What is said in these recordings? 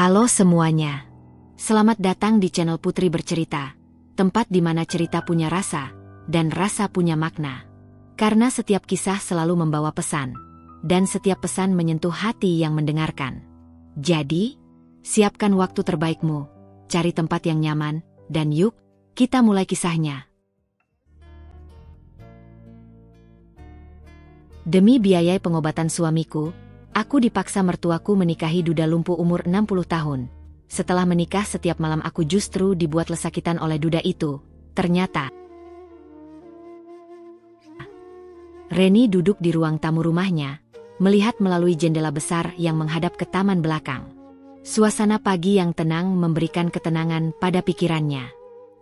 Halo semuanya. Selamat datang di channel Putri Bercerita, tempat di mana cerita punya rasa, dan rasa punya makna. Karena setiap kisah selalu membawa pesan, dan setiap pesan menyentuh hati yang mendengarkan. Jadi, siapkan waktu terbaikmu, cari tempat yang nyaman, dan yuk, kita mulai kisahnya. Demi biaya pengobatan suamiku, aku dipaksa mertuaku menikahi duda lumpuh umur 60 tahun. Setelah menikah setiap malam aku justru dibuat lesakitan oleh duda itu. Ternyata Reni duduk di ruang tamu rumahnya, melihat melalui jendela besar yang menghadap ke taman belakang. Suasana pagi yang tenang memberikan ketenangan pada pikirannya.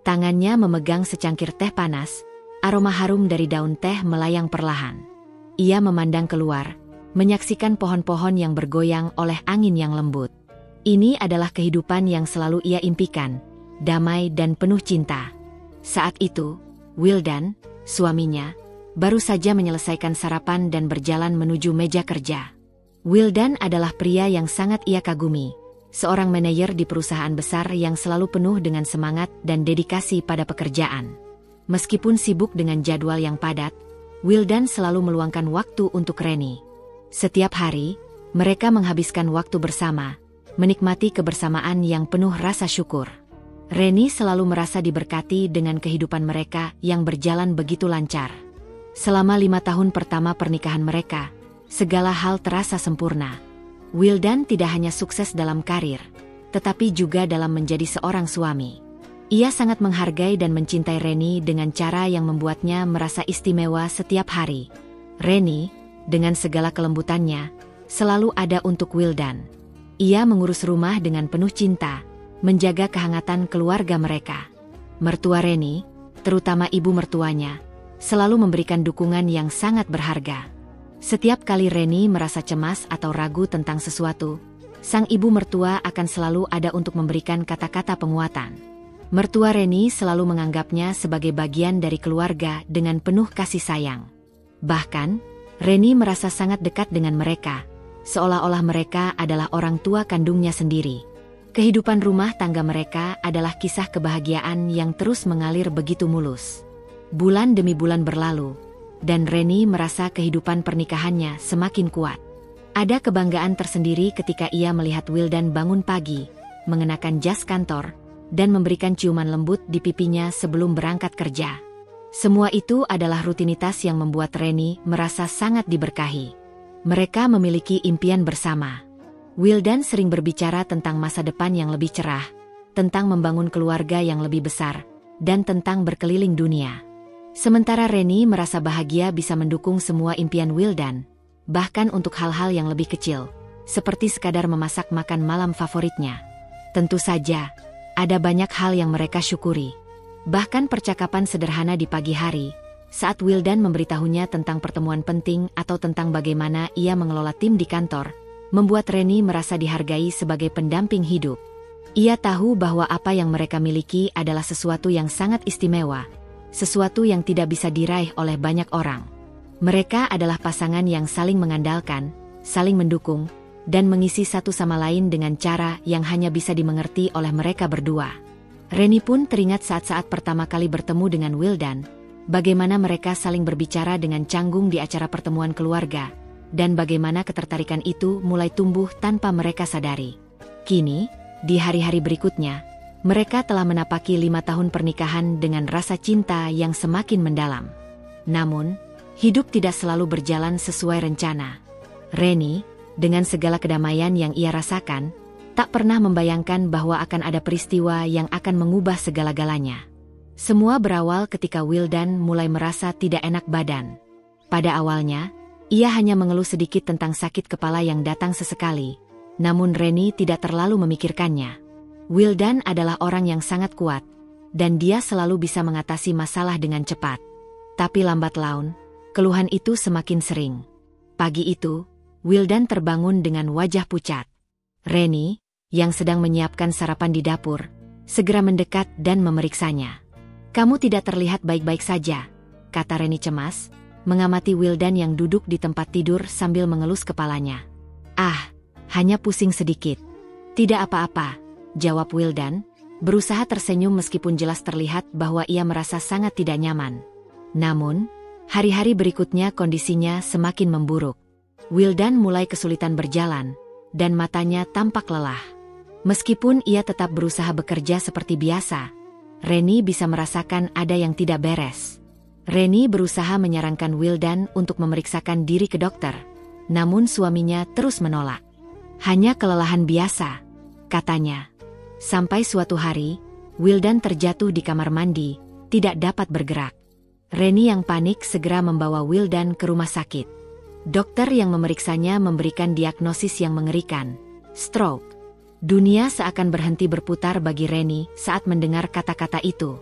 Tangannya memegang secangkir teh panas, aroma harum dari daun teh melayang perlahan. Ia memandang keluar, menyaksikan pohon-pohon yang bergoyang oleh angin yang lembut. Ini adalah kehidupan yang selalu ia impikan, damai dan penuh cinta. Saat itu, Wildan, suaminya, baru saja menyelesaikan sarapan dan berjalan menuju meja kerja. Wildan adalah pria yang sangat ia kagumi, seorang manajer di perusahaan besar yang selalu penuh dengan semangat dan dedikasi pada pekerjaan. Meskipun sibuk dengan jadwal yang padat, Wildan selalu meluangkan waktu untuk Reni. Setiap hari, mereka menghabiskan waktu bersama, menikmati kebersamaan yang penuh rasa syukur. Reni selalu merasa diberkati dengan kehidupan mereka yang berjalan begitu lancar. Selama 5 tahun pertama pernikahan mereka, segala hal terasa sempurna. Wildan tidak hanya sukses dalam karir, tetapi juga dalam menjadi seorang suami. Ia sangat menghargai dan mencintai Reni dengan cara yang membuatnya merasa istimewa setiap hari. Reni, dengan segala kelembutannya, selalu ada untuk Wildan. Ia mengurus rumah dengan penuh cinta, menjaga kehangatan keluarga mereka. Mertua Reni, terutama ibu mertuanya, selalu memberikan dukungan yang sangat berharga. Setiap kali Reni merasa cemas atau ragu tentang sesuatu, sang ibu mertua akan selalu ada untuk memberikan kata-kata penguatan. Mertua Reni selalu menganggapnya sebagai bagian dari keluarga dengan penuh kasih sayang. Bahkan, Reni merasa sangat dekat dengan mereka, seolah-olah mereka adalah orang tua kandungnya sendiri. Kehidupan rumah tangga mereka adalah kisah kebahagiaan yang terus mengalir begitu mulus. Bulan demi bulan berlalu, dan Reni merasa kehidupan pernikahannya semakin kuat. Ada kebanggaan tersendiri ketika ia melihat Wildan bangun pagi, mengenakan jas kantor, dan memberikan ciuman lembut di pipinya sebelum berangkat kerja. Semua itu adalah rutinitas yang membuat Reni merasa sangat diberkahi. Mereka memiliki impian bersama. Wildan sering berbicara tentang masa depan yang lebih cerah, tentang membangun keluarga yang lebih besar, dan tentang berkeliling dunia. Sementara Reni merasa bahagia bisa mendukung semua impian Wildan, bahkan untuk hal-hal yang lebih kecil, seperti sekadar memasak makan malam favoritnya. Tentu saja, ada banyak hal yang mereka syukuri. Bahkan percakapan sederhana di pagi hari, saat Wildan memberitahunya tentang pertemuan penting atau tentang bagaimana ia mengelola tim di kantor, membuat Reni merasa dihargai sebagai pendamping hidup. Ia tahu bahwa apa yang mereka miliki adalah sesuatu yang sangat istimewa, sesuatu yang tidak bisa diraih oleh banyak orang. Mereka adalah pasangan yang saling mengandalkan, saling mendukung, dan mengisi satu sama lain dengan cara yang hanya bisa dimengerti oleh mereka berdua. Reni pun teringat saat-saat pertama kali bertemu dengan Wildan, bagaimana mereka saling berbicara dengan canggung di acara pertemuan keluarga, dan bagaimana ketertarikan itu mulai tumbuh tanpa mereka sadari. Kini, di hari-hari berikutnya, mereka telah menapaki 5 tahun pernikahan dengan rasa cinta yang semakin mendalam. Namun, hidup tidak selalu berjalan sesuai rencana. Reni, dengan segala kedamaian yang ia rasakan, tak pernah membayangkan bahwa akan ada peristiwa yang akan mengubah segala-galanya. Semua berawal ketika Wildan mulai merasa tidak enak badan. Pada awalnya, ia hanya mengeluh sedikit tentang sakit kepala yang datang sesekali, namun Reni tidak terlalu memikirkannya. Wildan adalah orang yang sangat kuat, dan dia selalu bisa mengatasi masalah dengan cepat. Tapi lambat laun, keluhan itu semakin sering. Pagi itu, Wildan terbangun dengan wajah pucat. Reni, yang sedang menyiapkan sarapan di dapur, segera mendekat dan memeriksanya. "Kamu tidak terlihat baik-baik saja," kata Reni cemas, mengamati Wildan yang duduk di tempat tidur sambil mengelus kepalanya. "Ah, hanya pusing sedikit." Tidak apa-apa, jawab Wildan, berusaha tersenyum meskipun jelas terlihat bahwa ia merasa sangat tidak nyaman. Namun, hari-hari berikutnya kondisinya semakin memburuk. Wildan mulai kesulitan berjalan, dan matanya tampak lelah. Meskipun ia tetap berusaha bekerja seperti biasa, Reni bisa merasakan ada yang tidak beres. Reni berusaha menyarankan Wildan untuk memeriksakan diri ke dokter, namun suaminya terus menolak. Hanya kelelahan biasa, katanya. Sampai suatu hari, Wildan terjatuh di kamar mandi, tidak dapat bergerak. Reni yang panik segera membawa Wildan ke rumah sakit. Dokter yang memeriksanya memberikan diagnosis yang mengerikan, stroke. Dunia seakan berhenti berputar bagi Reni saat mendengar kata-kata itu.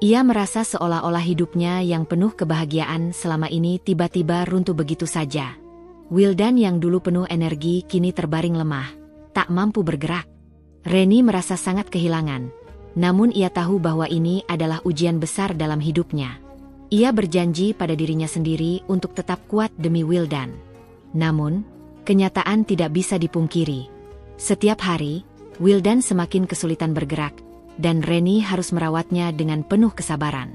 Ia merasa seolah-olah hidupnya yang penuh kebahagiaan selama ini tiba-tiba runtuh begitu saja. Wildan yang dulu penuh energi kini terbaring lemah, tak mampu bergerak. Reni merasa sangat kehilangan, namun ia tahu bahwa ini adalah ujian besar dalam hidupnya. Ia berjanji pada dirinya sendiri untuk tetap kuat demi Wildan. Namun, kenyataan tidak bisa dipungkiri. Setiap hari, Wildan semakin kesulitan bergerak, dan Reni harus merawatnya dengan penuh kesabaran.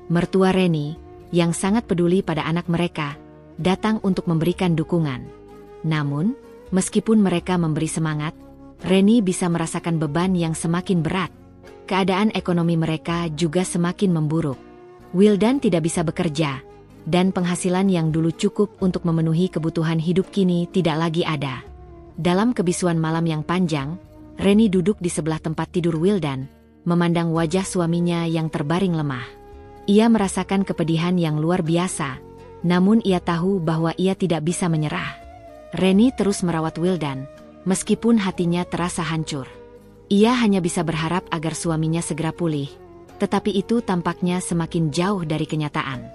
Mertua Reni, yang sangat peduli pada anak mereka, datang untuk memberikan dukungan. Namun, meskipun mereka memberi semangat, Reni bisa merasakan beban yang semakin berat. Keadaan ekonomi mereka juga semakin memburuk. Wildan tidak bisa bekerja, dan penghasilan yang dulu cukup untuk memenuhi kebutuhan hidup kini tidak lagi ada. Dalam kebisuan malam yang panjang, Reni duduk di sebelah tempat tidur Wildan, memandang wajah suaminya yang terbaring lemah. Ia merasakan kepedihan yang luar biasa, namun ia tahu bahwa ia tidak bisa menyerah. Reni terus merawat Wildan, meskipun hatinya terasa hancur. Ia hanya bisa berharap agar suaminya segera pulih, tetapi itu tampaknya semakin jauh dari kenyataan.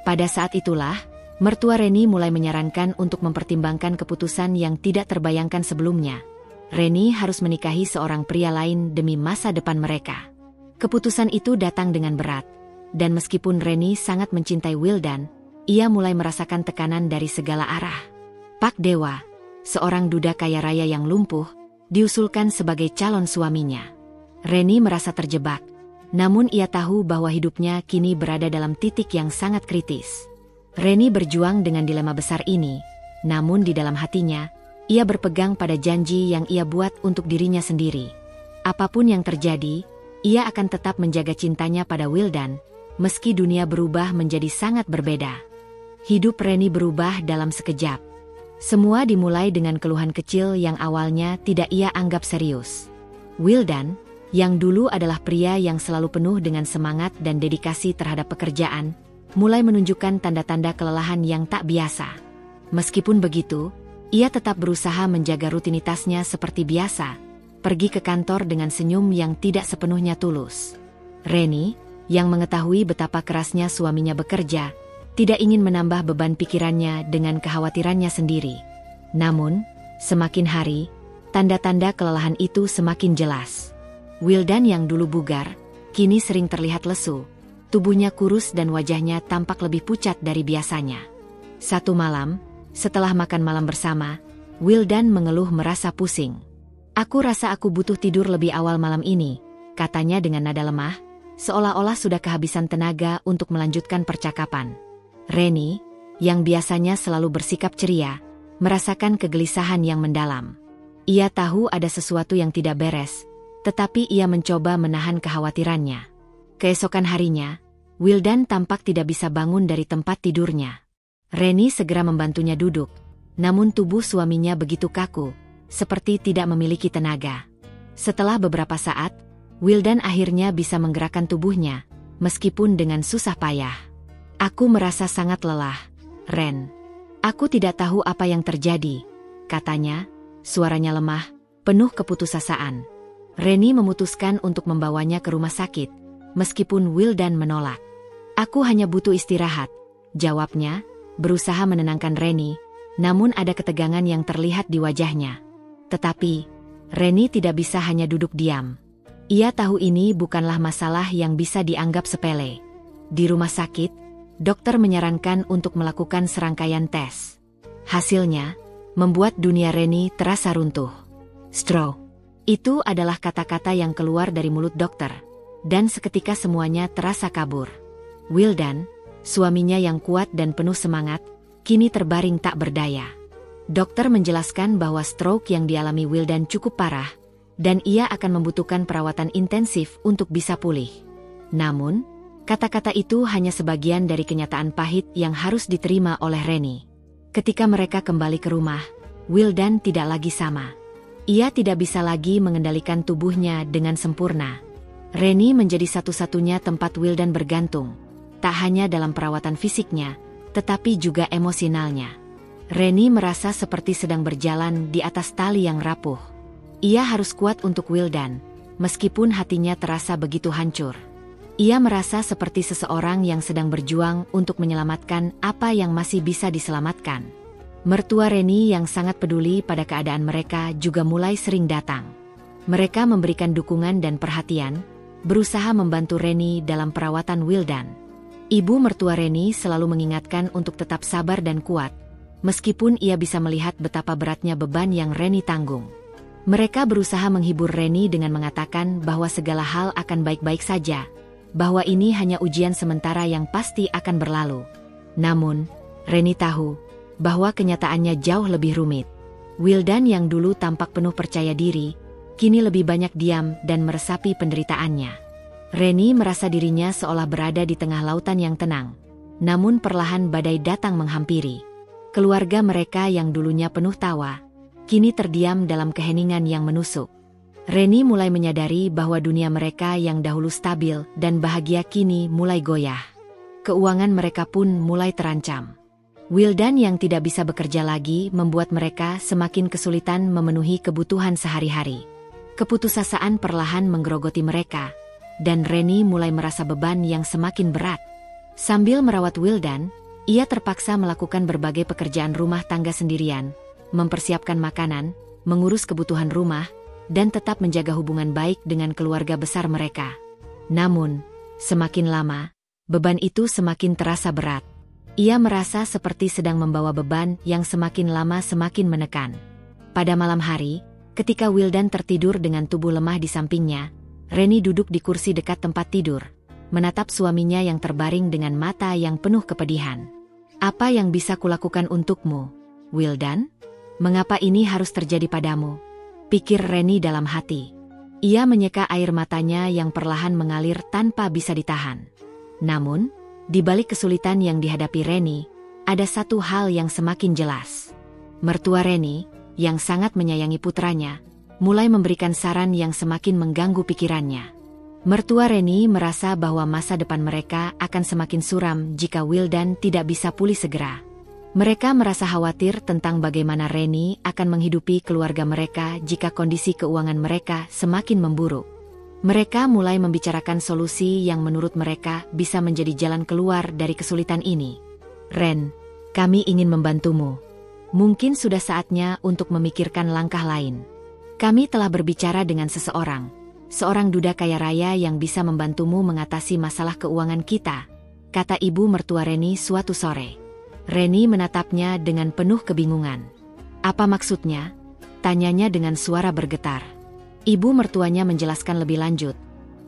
Pada saat itulah, mertua Reni mulai menyarankan untuk mempertimbangkan keputusan yang tidak terbayangkan sebelumnya. Reni harus menikahi seorang pria lain demi masa depan mereka. Keputusan itu datang dengan berat, dan meskipun Reni sangat mencintai Wildan, ia mulai merasakan tekanan dari segala arah. Pak Dewa, seorang duda kaya raya yang lumpuh, diusulkan sebagai calon suaminya. Reni merasa terjebak, namun ia tahu bahwa hidupnya kini berada dalam titik yang sangat kritis. Reni berjuang dengan dilema besar ini, namun di dalam hatinya, ia berpegang pada janji yang ia buat untuk dirinya sendiri. Apapun yang terjadi, ia akan tetap menjaga cintanya pada Wildan, meski dunia berubah menjadi sangat berbeda. Hidup Reni berubah dalam sekejap. Semua dimulai dengan keluhan kecil yang awalnya tidak ia anggap serius. Wildan, yang dulu adalah pria yang selalu penuh dengan semangat dan dedikasi terhadap pekerjaan, mulai menunjukkan tanda-tanda kelelahan yang tak biasa. Meskipun begitu, ia tetap berusaha menjaga rutinitasnya seperti biasa, pergi ke kantor dengan senyum yang tidak sepenuhnya tulus. Reni, yang mengetahui betapa kerasnya suaminya bekerja, tidak ingin menambah beban pikirannya dengan kekhawatirannya sendiri. Namun, semakin hari, tanda-tanda kelelahan itu semakin jelas. Wildan yang dulu bugar, kini sering terlihat lesu. Tubuhnya kurus dan wajahnya tampak lebih pucat dari biasanya. Satu malam, setelah makan malam bersama, Wildan mengeluh merasa pusing. "Aku rasa aku butuh tidur lebih awal malam ini," katanya dengan nada lemah, seolah-olah sudah kehabisan tenaga untuk melanjutkan percakapan. Reni, yang biasanya selalu bersikap ceria, merasakan kegelisahan yang mendalam. Ia tahu ada sesuatu yang tidak beres, tetapi ia mencoba menahan kekhawatirannya. Keesokan harinya, Wildan tampak tidak bisa bangun dari tempat tidurnya. Reni segera membantunya duduk, namun tubuh suaminya begitu kaku, seperti tidak memiliki tenaga. Setelah beberapa saat, Wildan akhirnya bisa menggerakkan tubuhnya, meskipun dengan susah payah. "Aku merasa sangat lelah, Ren. Aku tidak tahu apa yang terjadi," katanya, suaranya lemah, penuh keputusasaan. Reni memutuskan untuk membawanya ke rumah sakit, meskipun Wildan menolak. "Aku hanya butuh istirahat," jawabnya, berusaha menenangkan Reni, namun ada ketegangan yang terlihat di wajahnya. Tetapi, Reni tidak bisa hanya duduk diam. Ia tahu ini bukanlah masalah yang bisa dianggap sepele. Di rumah sakit, dokter menyarankan untuk melakukan serangkaian tes. Hasilnya, membuat dunia Reni terasa runtuh. Stroke. Itu adalah kata-kata yang keluar dari mulut dokter, dan seketika semuanya terasa kabur. Wildan, suaminya yang kuat dan penuh semangat, kini terbaring tak berdaya. Dokter menjelaskan bahwa stroke yang dialami Wildan cukup parah, dan ia akan membutuhkan perawatan intensif untuk bisa pulih. Namun, kata-kata itu hanya sebagian dari kenyataan pahit yang harus diterima oleh Reni. Ketika mereka kembali ke rumah, Wildan tidak lagi sama. Ia tidak bisa lagi mengendalikan tubuhnya dengan sempurna. Reni menjadi satu-satunya tempat Wildan bergantung, tak hanya dalam perawatan fisiknya, tetapi juga emosionalnya. Reni merasa seperti sedang berjalan di atas tali yang rapuh. Ia harus kuat untuk Wildan, meskipun hatinya terasa begitu hancur. Ia merasa seperti seseorang yang sedang berjuang untuk menyelamatkan apa yang masih bisa diselamatkan. Mertua Reni yang sangat peduli pada keadaan mereka juga mulai sering datang. Mereka memberikan dukungan dan perhatian, berusaha membantu Reni dalam perawatan Wildan. Ibu mertua Reni selalu mengingatkan untuk tetap sabar dan kuat, meskipun ia bisa melihat betapa beratnya beban yang Reni tanggung. Mereka berusaha menghibur Reni dengan mengatakan bahwa segala hal akan baik-baik saja, bahwa ini hanya ujian sementara yang pasti akan berlalu. Namun, Reni tahu bahwa kenyataannya jauh lebih rumit. Wildan yang dulu tampak penuh percaya diri, kini lebih banyak diam dan meresapi penderitaannya. Reni merasa dirinya seolah berada di tengah lautan yang tenang, namun perlahan badai datang menghampiri. Keluarga mereka yang dulunya penuh tawa, kini terdiam dalam keheningan yang menusuk. Reni mulai menyadari bahwa dunia mereka yang dahulu stabil dan bahagia kini mulai goyah. Keuangan mereka pun mulai terancam. Wildan yang tidak bisa bekerja lagi membuat mereka semakin kesulitan memenuhi kebutuhan sehari-hari. Keputusasaan perlahan menggerogoti mereka, dan Reni mulai merasa beban yang semakin berat. Sambil merawat Wildan, ia terpaksa melakukan berbagai pekerjaan rumah tangga sendirian, mempersiapkan makanan, mengurus kebutuhan rumah, dan tetap menjaga hubungan baik dengan keluarga besar mereka. Namun, semakin lama, beban itu semakin terasa berat. Ia merasa seperti sedang membawa beban yang semakin lama semakin menekan. Pada malam hari, ketika Wildan tertidur dengan tubuh lemah di sampingnya, Reni duduk di kursi dekat tempat tidur, menatap suaminya yang terbaring dengan mata yang penuh kepedihan. "Apa yang bisa kulakukan untukmu, Wildan? Mengapa ini harus terjadi padamu?" pikir Reni dalam hati. Ia menyeka air matanya yang perlahan mengalir tanpa bisa ditahan. Namun, di balik kesulitan yang dihadapi Reni, ada satu hal yang semakin jelas. Mertua Reni, yang sangat menyayangi putranya, mulai memberikan saran yang semakin mengganggu pikirannya. Mertua Reni merasa bahwa masa depan mereka akan semakin suram jika Wildan tidak bisa pulih segera. Mereka merasa khawatir tentang bagaimana Reni akan menghidupi keluarga mereka jika kondisi keuangan mereka semakin memburuk. Mereka mulai membicarakan solusi yang menurut mereka bisa menjadi jalan keluar dari kesulitan ini. "Ren, kami ingin membantumu. Mungkin sudah saatnya untuk memikirkan langkah lain. Kami telah berbicara dengan seorang duda kaya raya yang bisa membantumu mengatasi masalah keuangan kita," kata ibu mertua Reni suatu sore. Reni menatapnya dengan penuh kebingungan. "Apa maksudnya?" tanyanya dengan suara bergetar. Ibu mertuanya menjelaskan lebih lanjut.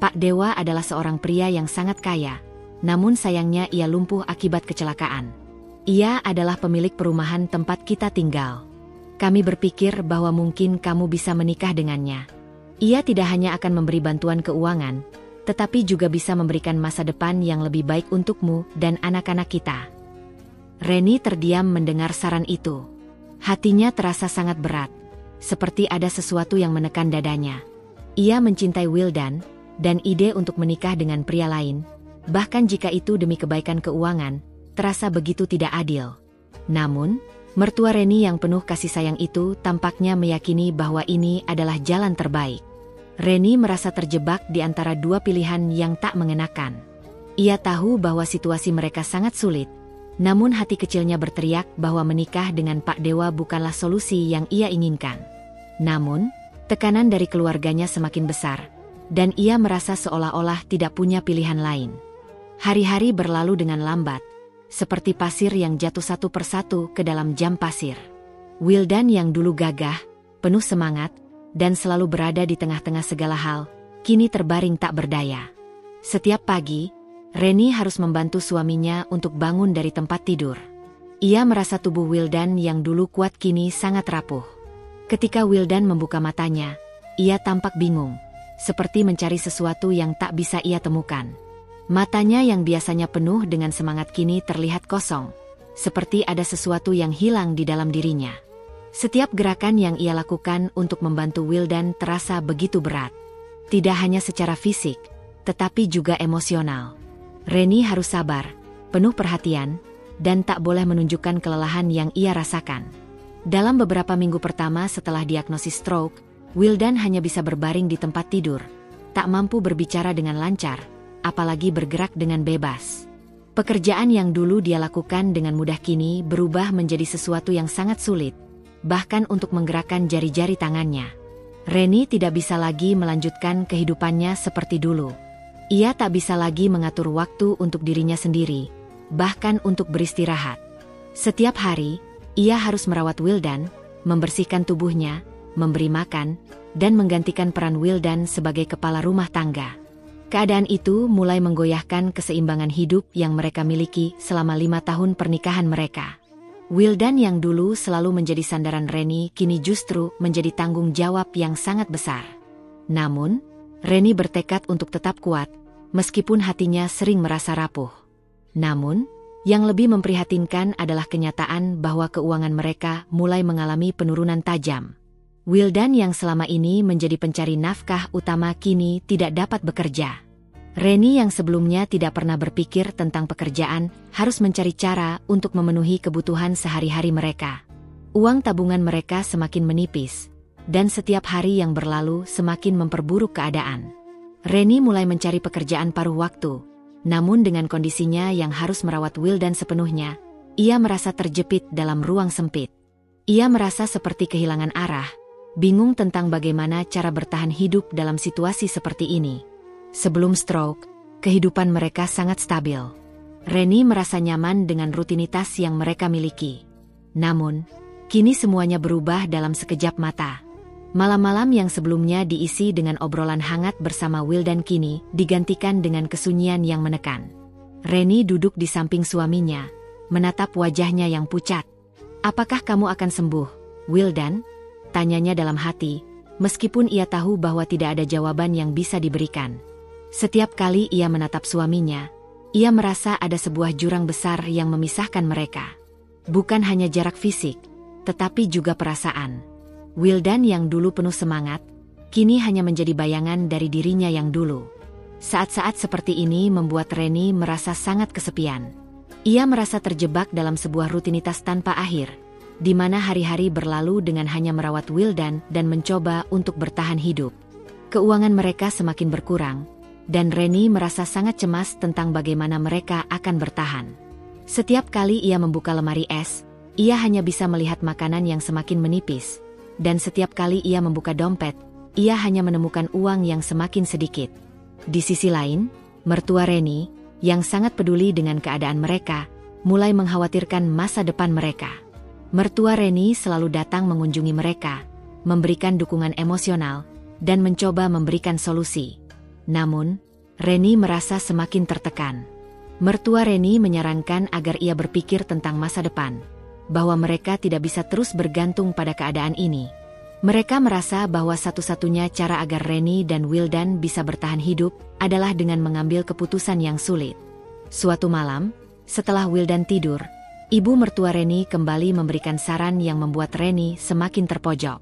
"Pak Dewa adalah seorang pria yang sangat kaya, namun sayangnya ia lumpuh akibat kecelakaan. Ia adalah pemilik perumahan tempat kita tinggal. Kami berpikir bahwa mungkin kamu bisa menikah dengannya. Ia tidak hanya akan memberi bantuan keuangan, tetapi juga bisa memberikan masa depan yang lebih baik untukmu dan anak-anak kita." Reni terdiam mendengar saran itu. Hatinya terasa sangat berat, seperti ada sesuatu yang menekan dadanya. Ia mencintai Wildan, dan ide untuk menikah dengan pria lain, bahkan jika itu demi kebaikan keuangan, terasa begitu tidak adil. Namun, mertua Reni yang penuh kasih sayang itu tampaknya meyakini bahwa ini adalah jalan terbaik. Reni merasa terjebak di antara dua pilihan yang tak mengenakan. Ia tahu bahwa situasi mereka sangat sulit, namun hati kecilnya berteriak bahwa menikah dengan Pak Dewa bukanlah solusi yang ia inginkan. Namun, tekanan dari keluarganya semakin besar, dan ia merasa seolah-olah tidak punya pilihan lain. Hari-hari berlalu dengan lambat, seperti pasir yang jatuh satu persatu ke dalam jam pasir. Wildan yang dulu gagah, penuh semangat, dan selalu berada di tengah-tengah segala hal, kini terbaring tak berdaya. Setiap pagi, Reni harus membantu suaminya untuk bangun dari tempat tidur. Ia merasa tubuh Wildan yang dulu kuat kini sangat rapuh. Ketika Wildan membuka matanya, ia tampak bingung, seperti mencari sesuatu yang tak bisa ia temukan. Matanya yang biasanya penuh dengan semangat kini terlihat kosong, seperti ada sesuatu yang hilang di dalam dirinya. Setiap gerakan yang ia lakukan untuk membantu Wildan terasa begitu berat. Tidak hanya secara fisik, tetapi juga emosional. Reni harus sabar, penuh perhatian, dan tak boleh menunjukkan kelelahan yang ia rasakan. Dalam beberapa minggu pertama setelah diagnosis stroke, Wildan hanya bisa berbaring di tempat tidur, tak mampu berbicara dengan lancar, apalagi bergerak dengan bebas. Pekerjaan yang dulu dia lakukan dengan mudah kini berubah menjadi sesuatu yang sangat sulit, bahkan untuk menggerakkan jari-jari tangannya. Reni tidak bisa lagi melanjutkan kehidupannya seperti dulu. Ia tak bisa lagi mengatur waktu untuk dirinya sendiri, bahkan untuk beristirahat. Setiap hari, ia harus merawat Wildan, membersihkan tubuhnya, memberi makan, dan menggantikan peran Wildan sebagai kepala rumah tangga. Keadaan itu mulai menggoyahkan keseimbangan hidup yang mereka miliki selama 5 tahun pernikahan mereka. Wildan yang dulu selalu menjadi sandaran Reni kini justru menjadi tanggung jawab yang sangat besar. Namun, Reni bertekad untuk tetap kuat, meskipun hatinya sering merasa rapuh. Namun, yang lebih memprihatinkan adalah kenyataan bahwa keuangan mereka mulai mengalami penurunan tajam. Wildan yang selama ini menjadi pencari nafkah utama kini tidak dapat bekerja. Reni yang sebelumnya tidak pernah berpikir tentang pekerjaan harus mencari cara untuk memenuhi kebutuhan sehari-hari mereka. Uang tabungan mereka semakin menipis, dan setiap hari yang berlalu semakin memperburuk keadaan. Reni mulai mencari pekerjaan paruh waktu, namun dengan kondisinya yang harus merawat Wildan sepenuhnya, ia merasa terjepit dalam ruang sempit. Ia merasa seperti kehilangan arah, bingung tentang bagaimana cara bertahan hidup dalam situasi seperti ini. Sebelum stroke, kehidupan mereka sangat stabil. Reni merasa nyaman dengan rutinitas yang mereka miliki. Namun, kini semuanya berubah dalam sekejap mata. Malam-malam yang sebelumnya diisi dengan obrolan hangat bersama Wildan kini digantikan dengan kesunyian yang menekan. Reni duduk di samping suaminya, menatap wajahnya yang pucat. "Apakah kamu akan sembuh, Wildan?" tanyanya dalam hati, meskipun ia tahu bahwa tidak ada jawaban yang bisa diberikan. Setiap kali ia menatap suaminya, ia merasa ada sebuah jurang besar yang memisahkan mereka. Bukan hanya jarak fisik, tetapi juga perasaan. Wildan yang dulu penuh semangat, kini hanya menjadi bayangan dari dirinya yang dulu. Saat-saat seperti ini membuat Reni merasa sangat kesepian. Ia merasa terjebak dalam sebuah rutinitas tanpa akhir, di mana hari-hari berlalu dengan hanya merawat Wildan dan mencoba untuk bertahan hidup. Keuangan mereka semakin berkurang, dan Reni merasa sangat cemas tentang bagaimana mereka akan bertahan. Setiap kali ia membuka lemari es, ia hanya bisa melihat makanan yang semakin menipis, dan setiap kali ia membuka dompet, ia hanya menemukan uang yang semakin sedikit. Di sisi lain, mertua Reni, yang sangat peduli dengan keadaan mereka, mulai mengkhawatirkan masa depan mereka. Mertua Reni selalu datang mengunjungi mereka, memberikan dukungan emosional, dan mencoba memberikan solusi. Namun, Reni merasa semakin tertekan. Mertua Reni menyarankan agar ia berpikir tentang masa depan, bahwa mereka tidak bisa terus bergantung pada keadaan ini. Mereka merasa bahwa satu-satunya cara agar Reni dan Wildan bisa bertahan hidup adalah dengan mengambil keputusan yang sulit. Suatu malam, setelah Wildan tidur, ibu mertua Reni kembali memberikan saran yang membuat Reni semakin terpojok.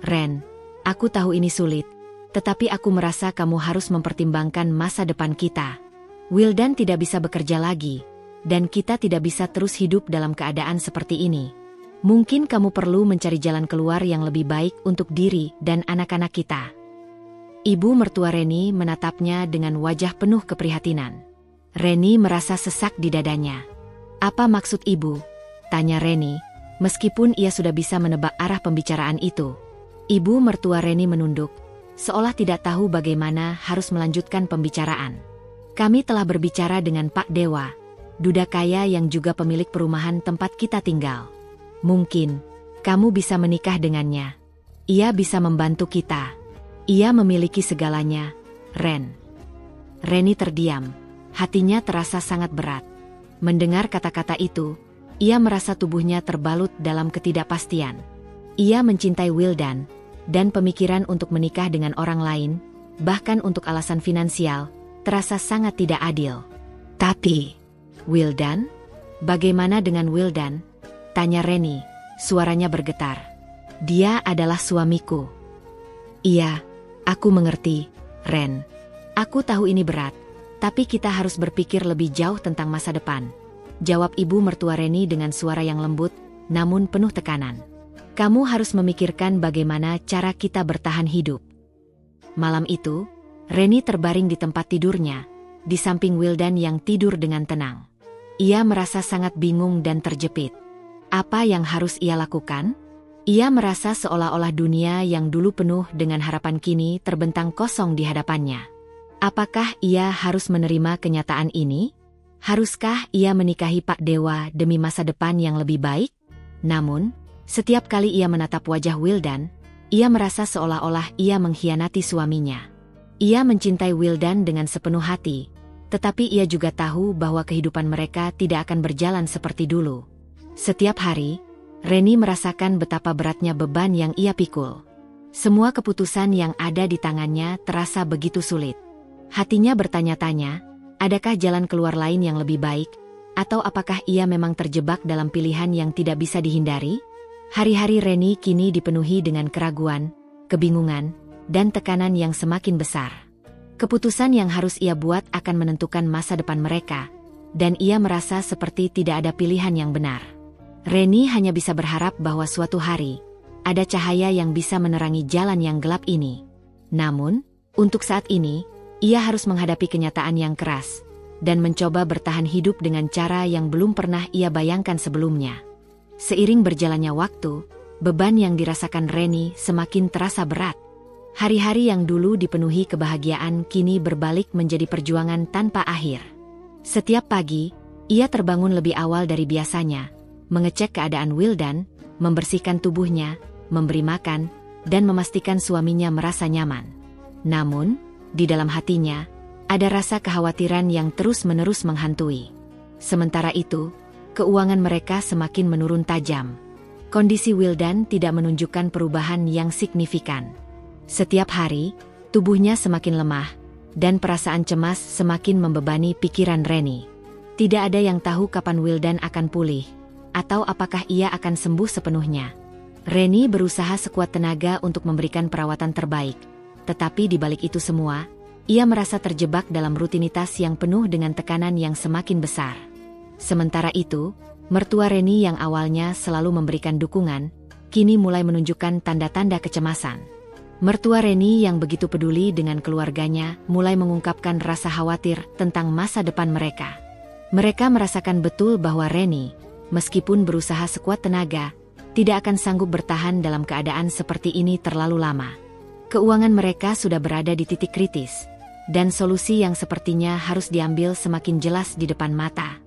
"Ren, aku tahu ini sulit, tetapi aku merasa kamu harus mempertimbangkan masa depan kita. Wildan tidak bisa bekerja lagi, dan kita tidak bisa terus hidup dalam keadaan seperti ini. Mungkin kamu perlu mencari jalan keluar yang lebih baik untuk diri dan anak-anak kita." Ibu mertua Reni menatapnya dengan wajah penuh keprihatinan. Reni merasa sesak di dadanya. "Apa maksud ibu?" tanya Reni, meskipun ia sudah bisa menebak arah pembicaraan itu. Ibu mertua Reni menunduk, seolah tidak tahu bagaimana harus melanjutkan pembicaraan. "Kami telah berbicara dengan Pak Dewa, duda kaya yang juga pemilik perumahan tempat kita tinggal. Mungkin kamu bisa menikah dengannya." Ia bisa membantu kita. Ia memiliki segalanya, Ren. Reni terdiam. Hatinya terasa sangat berat. Mendengar kata-kata itu, ia merasa tubuhnya terbalut dalam ketidakpastian. Ia mencintai Wildan, dan pemikiran untuk menikah dengan orang lain, bahkan untuk alasan finansial, terasa sangat tidak adil. Tapi, Wildan? Bagaimana dengan Wildan? Tanya Reni, suaranya bergetar. Dia adalah suamiku. Iya, aku mengerti, Ren. Aku tahu ini berat, tapi kita harus berpikir lebih jauh tentang masa depan. Jawab ibu mertua Reni dengan suara yang lembut, namun penuh tekanan. Kamu harus memikirkan bagaimana cara kita bertahan hidup. Malam itu, Reni terbaring di tempat tidurnya, di samping Wildan yang tidur dengan tenang. Ia merasa sangat bingung dan terjepit. Apa yang harus ia lakukan? Ia merasa seolah-olah dunia yang dulu penuh dengan harapan kini terbentang kosong di hadapannya. Apakah ia harus menerima kenyataan ini? Haruskah ia menikahi Pak Dewa demi masa depan yang lebih baik? Namun, setiap kali ia menatap wajah Wildan, ia merasa seolah-olah ia mengkhianati suaminya. Ia mencintai Wildan dengan sepenuh hati, tetapi ia juga tahu bahwa kehidupan mereka tidak akan berjalan seperti dulu. Setiap hari, Reni merasakan betapa beratnya beban yang ia pikul. Semua keputusan yang ada di tangannya terasa begitu sulit. Hatinya bertanya-tanya, adakah jalan keluar lain yang lebih baik, atau apakah ia memang terjebak dalam pilihan yang tidak bisa dihindari? Hari-hari Reni kini dipenuhi dengan keraguan, kebingungan, dan tekanan yang semakin besar. Keputusan yang harus ia buat akan menentukan masa depan mereka, dan ia merasa seperti tidak ada pilihan yang benar. Reni hanya bisa berharap bahwa suatu hari, ada cahaya yang bisa menerangi jalan yang gelap ini. Namun, untuk saat ini, ia harus menghadapi kenyataan yang keras, dan mencoba bertahan hidup dengan cara yang belum pernah ia bayangkan sebelumnya. Seiring berjalannya waktu, beban yang dirasakan Reni semakin terasa berat. Hari-hari yang dulu dipenuhi kebahagiaan kini berbalik menjadi perjuangan tanpa akhir. Setiap pagi, ia terbangun lebih awal dari biasanya, mengecek keadaan Wildan, membersihkan tubuhnya, memberi makan, dan memastikan suaminya merasa nyaman. Namun, di dalam hatinya, ada rasa kekhawatiran yang terus-menerus menghantui. Sementara itu, keuangan mereka semakin menurun tajam. Kondisi Wildan tidak menunjukkan perubahan yang signifikan. Setiap hari, tubuhnya semakin lemah, dan perasaan cemas semakin membebani pikiran Reni. Tidak ada yang tahu kapan Wildan akan pulih, atau apakah ia akan sembuh sepenuhnya. Reni berusaha sekuat tenaga untuk memberikan perawatan terbaik, tetapi di balik itu semua, ia merasa terjebak dalam rutinitas yang penuh dengan tekanan yang semakin besar. Sementara itu, mertua Reni yang awalnya selalu memberikan dukungan, kini mulai menunjukkan tanda-tanda kecemasan. Mertua Reni yang begitu peduli dengan keluarganya mulai mengungkapkan rasa khawatir tentang masa depan mereka. Mereka merasakan betul bahwa Reni, meskipun berusaha sekuat tenaga, tidak akan sanggup bertahan dalam keadaan seperti ini terlalu lama. Keuangan mereka sudah berada di titik kritis, dan solusi yang sepertinya harus diambil semakin jelas di depan mata.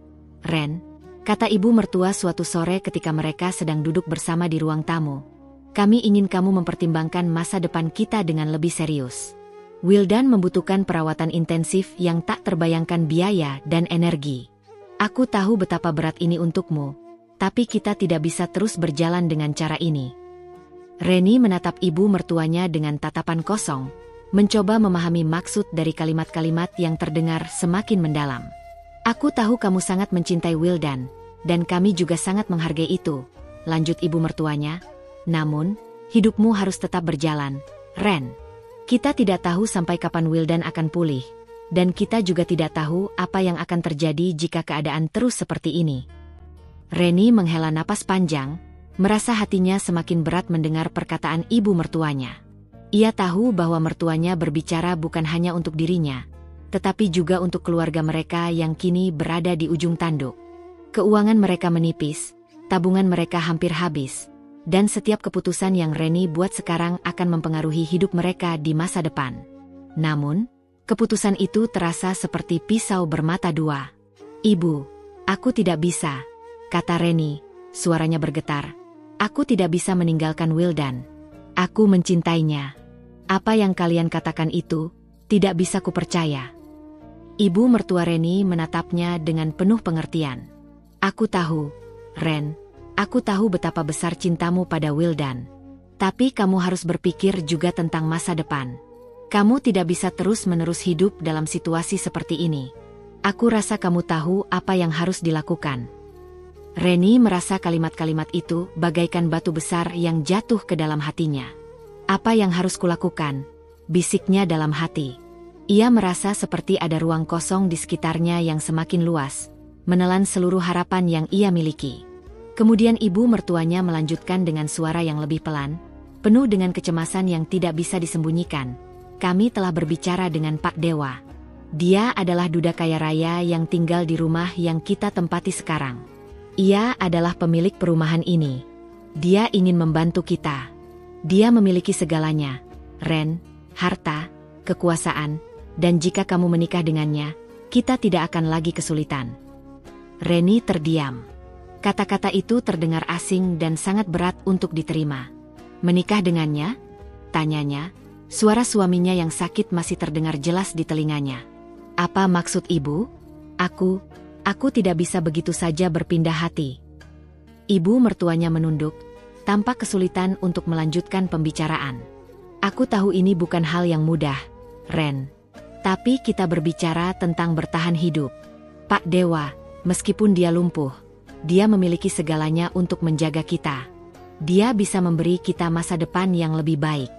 Ren, kata ibu mertua suatu sore ketika mereka sedang duduk bersama di ruang tamu, kami ingin kamu mempertimbangkan masa depan kita dengan lebih serius. Wildan membutuhkan perawatan intensif yang tak terbayangkan biaya dan energi. Aku tahu betapa berat ini untukmu, tapi kita tidak bisa terus berjalan dengan cara ini. Reni menatap ibu mertuanya dengan tatapan kosong, mencoba memahami maksud dari kalimat-kalimat yang terdengar semakin mendalam. Aku tahu kamu sangat mencintai Wildan, dan kami juga sangat menghargai itu, lanjut ibu mertuanya. Namun, hidupmu harus tetap berjalan, Ren. Kita tidak tahu sampai kapan Wildan akan pulih, dan kita juga tidak tahu apa yang akan terjadi jika keadaan terus seperti ini. Reni menghela napas panjang, merasa hatinya semakin berat mendengar perkataan ibu mertuanya. Ia tahu bahwa mertuanya berbicara bukan hanya untuk dirinya, tetapi juga untuk keluarga mereka yang kini berada di ujung tanduk. Keuangan mereka menipis, tabungan mereka hampir habis, dan setiap keputusan yang Reni buat sekarang akan mempengaruhi hidup mereka di masa depan. Namun, keputusan itu terasa seperti pisau bermata dua. Ibu, aku tidak bisa, kata Reni, suaranya bergetar. Aku tidak bisa meninggalkan Wildan. Aku mencintainya. Apa yang kalian katakan itu, tidak bisa kupercaya. Ibu mertua Reni menatapnya dengan penuh pengertian. Aku tahu, Ren, aku tahu betapa besar cintamu pada Wildan. Tapi kamu harus berpikir juga tentang masa depan. Kamu tidak bisa terus-menerus hidup dalam situasi seperti ini. Aku rasa kamu tahu apa yang harus dilakukan. Reni merasa kalimat-kalimat itu bagaikan batu besar yang jatuh ke dalam hatinya. Apa yang harus kulakukan? Bisiknya dalam hati. Ia merasa seperti ada ruang kosong di sekitarnya yang semakin luas, menelan seluruh harapan yang ia miliki. Kemudian ibu mertuanya melanjutkan dengan suara yang lebih pelan, penuh dengan kecemasan yang tidak bisa disembunyikan. Kami telah berbicara dengan Pak Dewa. Dia adalah duda kaya raya yang tinggal di rumah yang kita tempati sekarang. Ia adalah pemilik perumahan ini. Dia ingin membantu kita. Dia memiliki segalanya, Ren, harta, kekuasaan, dan jika kamu menikah dengannya, kita tidak akan lagi kesulitan. Reni terdiam. Kata-kata itu terdengar asing dan sangat berat untuk diterima. Menikah dengannya? Tanyanya. Suara suaminya yang sakit masih terdengar jelas di telinganya. Apa maksud ibu? Aku tidak bisa begitu saja berpindah hati. Ibu mertuanya menunduk, tampak kesulitan untuk melanjutkan pembicaraan. Aku tahu ini bukan hal yang mudah, Ren. Tapi kita berbicara tentang bertahan hidup. Pak Dewa, meskipun dia lumpuh, dia memiliki segalanya untuk menjaga kita. Dia bisa memberi kita masa depan yang lebih baik.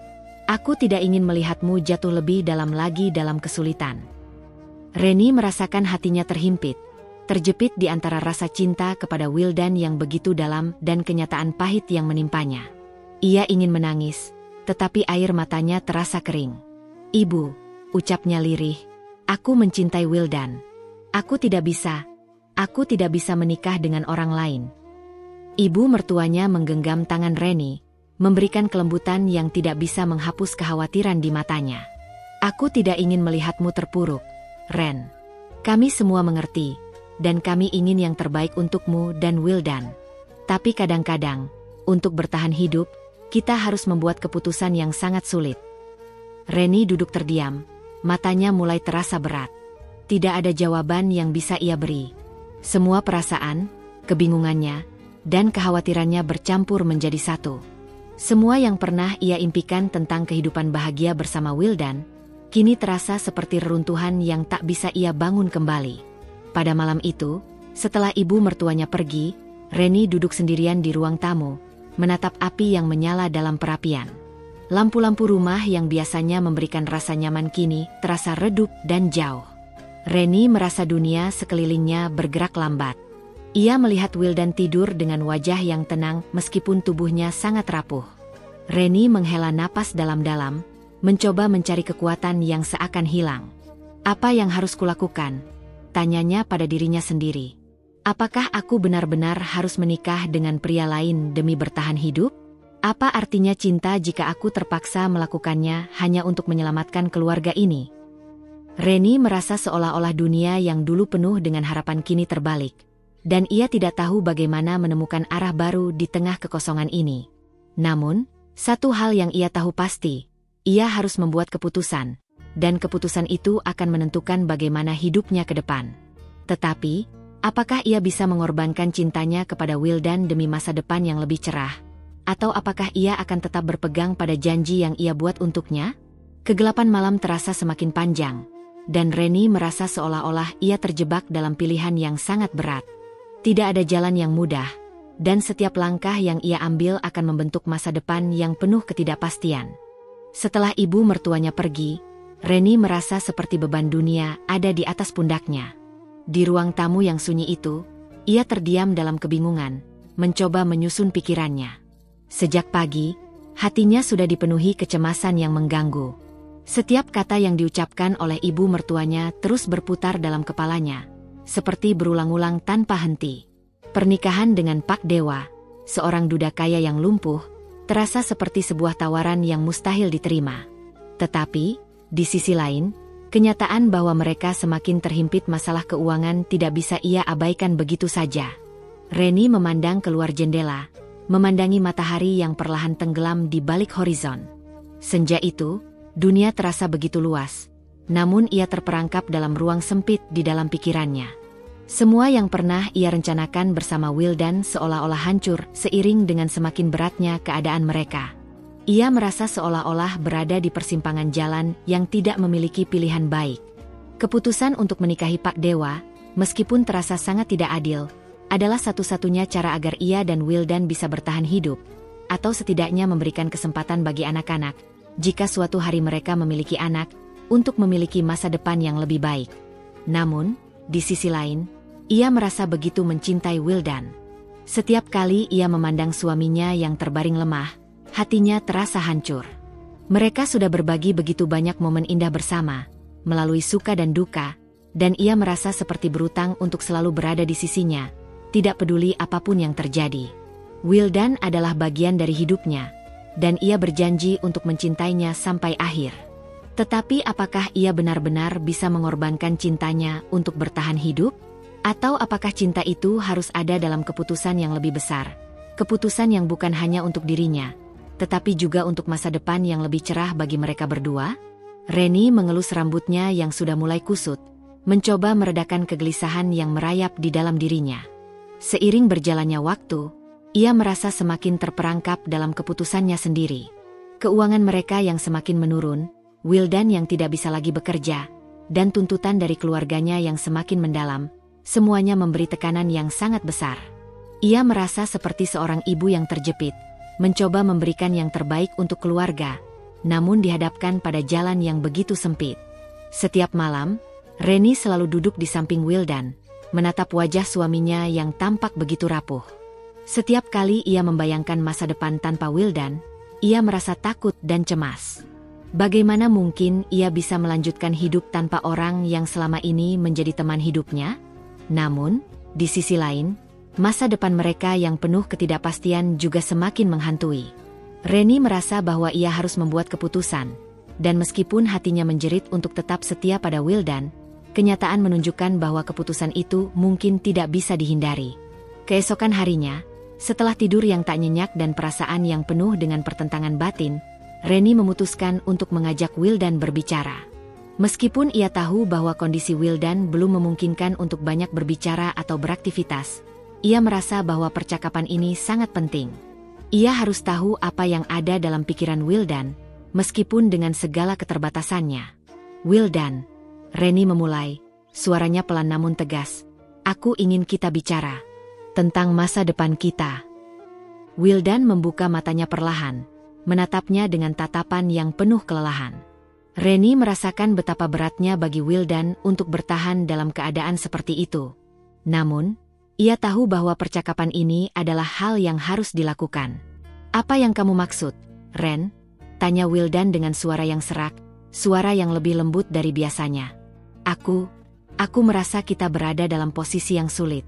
Aku tidak ingin melihatmu jatuh lebih dalam lagi dalam kesulitan. Reni merasakan hatinya terhimpit, terjepit di antara rasa cinta kepada Wildan yang begitu dalam dan kenyataan pahit yang menimpanya. Ia ingin menangis, tetapi air matanya terasa kering. Ibu, ucapnya lirih, aku mencintai Wildan. Aku tidak bisa menikah dengan orang lain. Ibu mertuanya menggenggam tangan Reni, memberikan kelembutan yang tidak bisa menghapus kekhawatiran di matanya. Aku tidak ingin melihatmu terpuruk, Ren. Kami semua mengerti, dan kami ingin yang terbaik untukmu dan Wildan. Tapi kadang-kadang, untuk bertahan hidup, kita harus membuat keputusan yang sangat sulit. Reni duduk terdiam. Matanya mulai terasa berat. Tidak ada jawaban yang bisa ia beri. Semua perasaan, kebingungannya, dan kekhawatirannya bercampur menjadi satu. Semua yang pernah ia impikan tentang kehidupan bahagia bersama Wildan, kini terasa seperti reruntuhan yang tak bisa ia bangun kembali. Pada malam itu, setelah ibu mertuanya pergi, Reni duduk sendirian di ruang tamu, menatap api yang menyala dalam perapian. Lampu-lampu rumah yang biasanya memberikan rasa nyaman kini terasa redup dan jauh. Reni merasa dunia sekelilingnya bergerak lambat. Ia melihat Wildan tidur dengan wajah yang tenang meskipun tubuhnya sangat rapuh. Reni menghela napas dalam-dalam, mencoba mencari kekuatan yang seakan hilang. Apa yang harus kulakukan? Tanyanya pada dirinya sendiri. Apakah aku benar-benar harus menikah dengan pria lain demi bertahan hidup? Apa artinya cinta jika aku terpaksa melakukannya hanya untuk menyelamatkan keluarga ini? Reni merasa seolah-olah dunia yang dulu penuh dengan harapan kini terbalik, dan ia tidak tahu bagaimana menemukan arah baru di tengah kekosongan ini. Namun, satu hal yang ia tahu pasti, ia harus membuat keputusan, dan keputusan itu akan menentukan bagaimana hidupnya ke depan. Tetapi, apakah ia bisa mengorbankan cintanya kepada Wildan demi masa depan yang lebih cerah? Atau apakah ia akan tetap berpegang pada janji yang ia buat untuknya? Kegelapan malam terasa semakin panjang, dan Reni merasa seolah-olah ia terjebak dalam pilihan yang sangat berat. Tidak ada jalan yang mudah, dan setiap langkah yang ia ambil akan membentuk masa depan yang penuh ketidakpastian. Setelah ibu mertuanya pergi, Reni merasa seperti beban dunia ada di atas pundaknya. Di ruang tamu yang sunyi itu, ia terdiam dalam kebingungan, mencoba menyusun pikirannya. Sejak pagi, hatinya sudah dipenuhi kecemasan yang mengganggu. Setiap kata yang diucapkan oleh ibu mertuanya terus berputar dalam kepalanya, seperti berulang-ulang tanpa henti. Pernikahan dengan Pak Dewa, seorang duda kaya yang lumpuh, terasa seperti sebuah tawaran yang mustahil diterima. Tetapi, di sisi lain, kenyataan bahwa mereka semakin terhimpit masalah keuangan tidak bisa ia abaikan begitu saja. Reni memandang keluar jendela, memandangi matahari yang perlahan tenggelam di balik horizon. Senja itu, dunia terasa begitu luas, namun ia terperangkap dalam ruang sempit di dalam pikirannya. Semua yang pernah ia rencanakan bersama Wildan seolah-olah hancur seiring dengan semakin beratnya keadaan mereka. Ia merasa seolah-olah berada di persimpangan jalan yang tidak memiliki pilihan baik. Keputusan untuk menikahi Pak Dewa, meskipun terasa sangat tidak adil, adalah satu-satunya cara agar ia dan Wildan bisa bertahan hidup, atau setidaknya memberikan kesempatan bagi anak-anak, jika suatu hari mereka memiliki anak, untuk memiliki masa depan yang lebih baik. Namun, di sisi lain, ia merasa begitu mencintai Wildan. Setiap kali ia memandang suaminya yang terbaring lemah, hatinya terasa hancur. Mereka sudah berbagi begitu banyak momen indah bersama, melalui suka dan duka, dan ia merasa seperti berutang untuk selalu berada di sisinya, tidak peduli apapun yang terjadi. Wildan adalah bagian dari hidupnya, dan ia berjanji untuk mencintainya sampai akhir. Tetapi apakah ia benar-benar bisa mengorbankan cintanya untuk bertahan hidup? Atau apakah cinta itu harus ada dalam keputusan yang lebih besar? Keputusan yang bukan hanya untuk dirinya, tetapi juga untuk masa depan yang lebih cerah bagi mereka berdua? Reni mengelus rambutnya yang sudah mulai kusut, mencoba meredakan kegelisahan yang merayap di dalam dirinya. Seiring berjalannya waktu, ia merasa semakin terperangkap dalam keputusannya sendiri. Keuangan mereka yang semakin menurun, Wildan yang tidak bisa lagi bekerja, dan tuntutan dari keluarganya yang semakin mendalam, semuanya memberi tekanan yang sangat besar. Ia merasa seperti seorang ibu yang terjepit, mencoba memberikan yang terbaik untuk keluarga, namun dihadapkan pada jalan yang begitu sempit. Setiap malam, Reni selalu duduk di samping Wildan, menatap wajah suaminya yang tampak begitu rapuh. Setiap kali ia membayangkan masa depan tanpa Wildan, ia merasa takut dan cemas. Bagaimana mungkin ia bisa melanjutkan hidup tanpa orang yang selama ini menjadi teman hidupnya? Namun, di sisi lain, masa depan mereka yang penuh ketidakpastian juga semakin menghantui. Reni merasa bahwa ia harus membuat keputusan, dan meskipun hatinya menjerit untuk tetap setia pada Wildan, kenyataan menunjukkan bahwa keputusan itu mungkin tidak bisa dihindari. Keesokan harinya, setelah tidur yang tak nyenyak dan perasaan yang penuh dengan pertentangan batin, Reni memutuskan untuk mengajak Wildan berbicara. Meskipun ia tahu bahwa kondisi Wildan belum memungkinkan untuk banyak berbicara atau beraktivitas, ia merasa bahwa percakapan ini sangat penting. Ia harus tahu apa yang ada dalam pikiran Wildan, meskipun dengan segala keterbatasannya. Wildan, Reni memulai, suaranya pelan namun tegas. Aku ingin kita bicara tentang masa depan kita. Wildan membuka matanya perlahan, menatapnya dengan tatapan yang penuh kelelahan. Reni merasakan betapa beratnya bagi Wildan untuk bertahan dalam keadaan seperti itu. Namun, ia tahu bahwa percakapan ini adalah hal yang harus dilakukan. Apa yang kamu maksud, Ren? Tanya Wildan dengan suara yang serak, suara yang lebih lembut dari biasanya. Aku merasa kita berada dalam posisi yang sulit.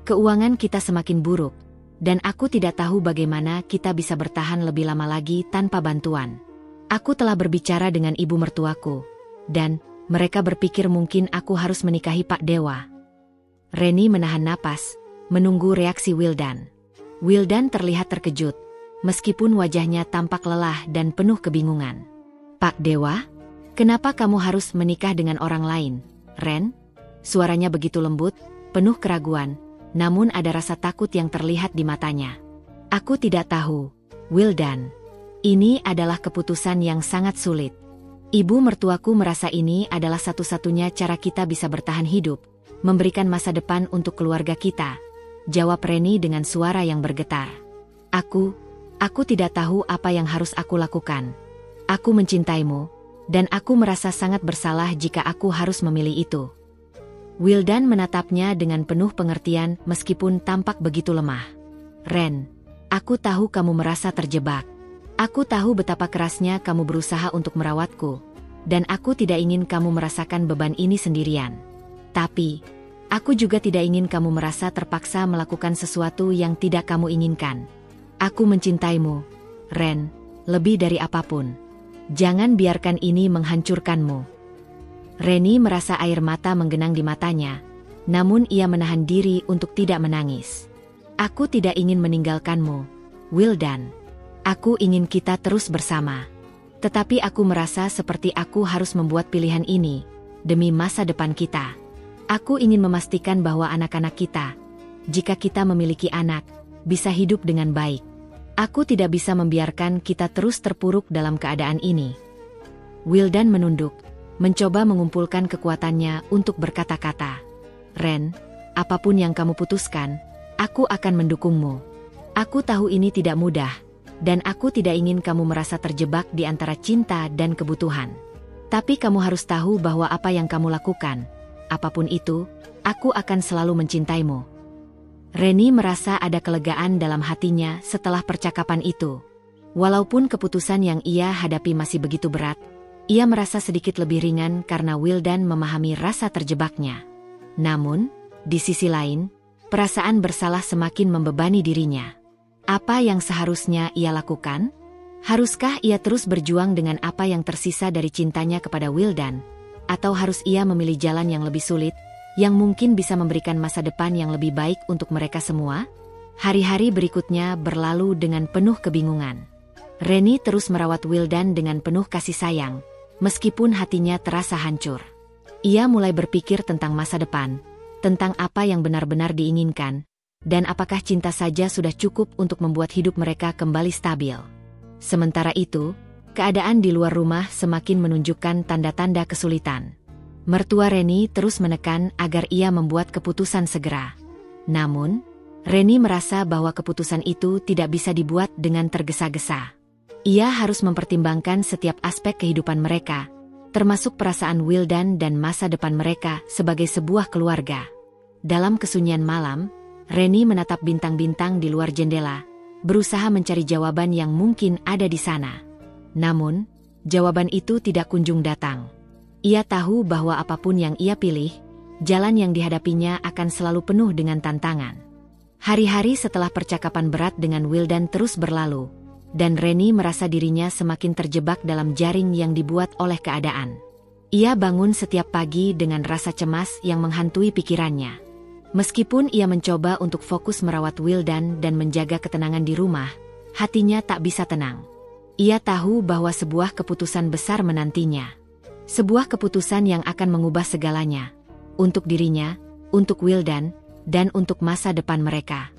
Keuangan kita semakin buruk, dan aku tidak tahu bagaimana kita bisa bertahan lebih lama lagi tanpa bantuan. Aku telah berbicara dengan ibu mertuaku, dan mereka berpikir mungkin aku harus menikahi Pak Dewa. Reni menahan napas, menunggu reaksi Wildan. Wildan terlihat terkejut, meskipun wajahnya tampak lelah dan penuh kebingungan. Pak Dewa? Kenapa kamu harus menikah dengan orang lain, Ren? Suaranya begitu lembut, penuh keraguan, namun ada rasa takut yang terlihat di matanya. Aku tidak tahu, Wildan. Ini adalah keputusan yang sangat sulit. Ibu mertuaku merasa ini adalah satu-satunya cara kita bisa bertahan hidup, memberikan masa depan untuk keluarga kita, jawab Reni dengan suara yang bergetar. Aku tidak tahu apa yang harus aku lakukan. Aku mencintaimu, dan aku merasa sangat bersalah jika aku harus memilih itu. Wildan menatapnya dengan penuh pengertian meskipun tampak begitu lemah. Ren, aku tahu kamu merasa terjebak. Aku tahu betapa kerasnya kamu berusaha untuk merawatku, dan aku tidak ingin kamu merasakan beban ini sendirian. Tapi, aku juga tidak ingin kamu merasa terpaksa melakukan sesuatu yang tidak kamu inginkan. Aku mencintaimu, Ren, lebih dari apapun. Jangan biarkan ini menghancurkanmu. Reni merasa air mata menggenang di matanya, namun ia menahan diri untuk tidak menangis. Aku tidak ingin meninggalkanmu, Wildan. Aku ingin kita terus bersama. Tetapi aku merasa seperti aku harus membuat pilihan ini, demi masa depan kita. Aku ingin memastikan bahwa anak-anak kita, jika kita memiliki anak, bisa hidup dengan baik. Aku tidak bisa membiarkan kita terus terpuruk dalam keadaan ini. Wildan menunduk, mencoba mengumpulkan kekuatannya untuk berkata-kata. Ren, apapun yang kamu putuskan, aku akan mendukungmu. Aku tahu ini tidak mudah, dan aku tidak ingin kamu merasa terjebak di antara cinta dan kebutuhan. Tapi kamu harus tahu bahwa apa yang kamu lakukan, apapun itu, aku akan selalu mencintaimu. Reni merasa ada kelegaan dalam hatinya setelah percakapan itu. Walaupun keputusan yang ia hadapi masih begitu berat, ia merasa sedikit lebih ringan karena Wildan memahami rasa terjebaknya. Namun, di sisi lain, perasaan bersalah semakin membebani dirinya. Apa yang seharusnya ia lakukan? Haruskah ia terus berjuang dengan apa yang tersisa dari cintanya kepada Wildan? Atau harus ia memilih jalan yang lebih sulit, yang mungkin bisa memberikan masa depan yang lebih baik untuk mereka semua? Hari-hari berikutnya berlalu dengan penuh kebingungan. Reni terus merawat Wildan dengan penuh kasih sayang, meskipun hatinya terasa hancur. Ia mulai berpikir tentang masa depan, tentang apa yang benar-benar diinginkan, dan apakah cinta saja sudah cukup untuk membuat hidup mereka kembali stabil. Sementara itu, keadaan di luar rumah semakin menunjukkan tanda-tanda kesulitan. Mertua Reni terus menekan agar ia membuat keputusan segera. Namun, Reni merasa bahwa keputusan itu tidak bisa dibuat dengan tergesa-gesa. Ia harus mempertimbangkan setiap aspek kehidupan mereka, termasuk perasaan Wildan dan masa depan mereka sebagai sebuah keluarga. Dalam kesunyian malam, Reni menatap bintang-bintang di luar jendela, berusaha mencari jawaban yang mungkin ada di sana. Namun, jawaban itu tidak kunjung datang. Ia tahu bahwa apapun yang ia pilih, jalan yang dihadapinya akan selalu penuh dengan tantangan. Hari-hari setelah percakapan berat dengan Wildan terus berlalu, dan Reni merasa dirinya semakin terjebak dalam jaring yang dibuat oleh keadaan. Ia bangun setiap pagi dengan rasa cemas yang menghantui pikirannya. Meskipun ia mencoba untuk fokus merawat Wildan dan menjaga ketenangan di rumah, hatinya tak bisa tenang. Ia tahu bahwa sebuah keputusan besar menantinya. Sebuah keputusan yang akan mengubah segalanya. Untuk dirinya, untuk Wildan, dan untuk masa depan mereka.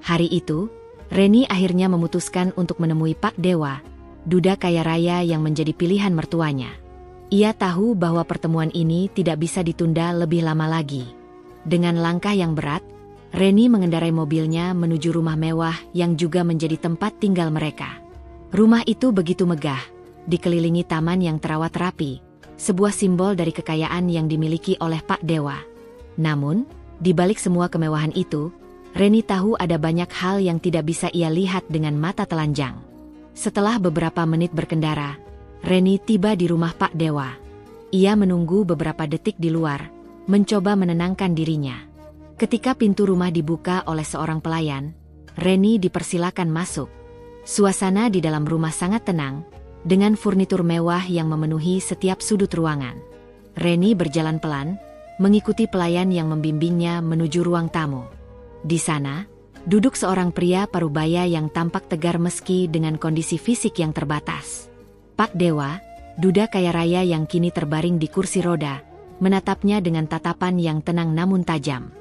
Hari itu, Reni akhirnya memutuskan untuk menemui Pak Dewa, duda kaya raya yang menjadi pilihan mertuanya. Ia tahu bahwa pertemuan ini tidak bisa ditunda lebih lama lagi. Dengan langkah yang berat, Reni mengendarai mobilnya menuju rumah mewah yang juga menjadi tempat tinggal mereka. Rumah itu begitu megah, dikelilingi taman yang terawat rapi, sebuah simbol dari kekayaan yang dimiliki oleh Pak Dewa. Namun, di balik semua kemewahan itu, Reni tahu ada banyak hal yang tidak bisa ia lihat dengan mata telanjang. Setelah beberapa menit berkendara, Reni tiba di rumah Pak Dewa. Ia menunggu beberapa detik di luar, mencoba menenangkan dirinya. Ketika pintu rumah dibuka oleh seorang pelayan, Reni dipersilakan masuk. Suasana di dalam rumah sangat tenang, dengan furnitur mewah yang memenuhi setiap sudut ruangan. Reni berjalan pelan, mengikuti pelayan yang membimbingnya menuju ruang tamu. Di sana, duduk seorang pria parubaya yang tampak tegar meski dengan kondisi fisik yang terbatas. Pak Dewa, duda kaya raya yang kini terbaring di kursi roda, menatapnya dengan tatapan yang tenang namun tajam.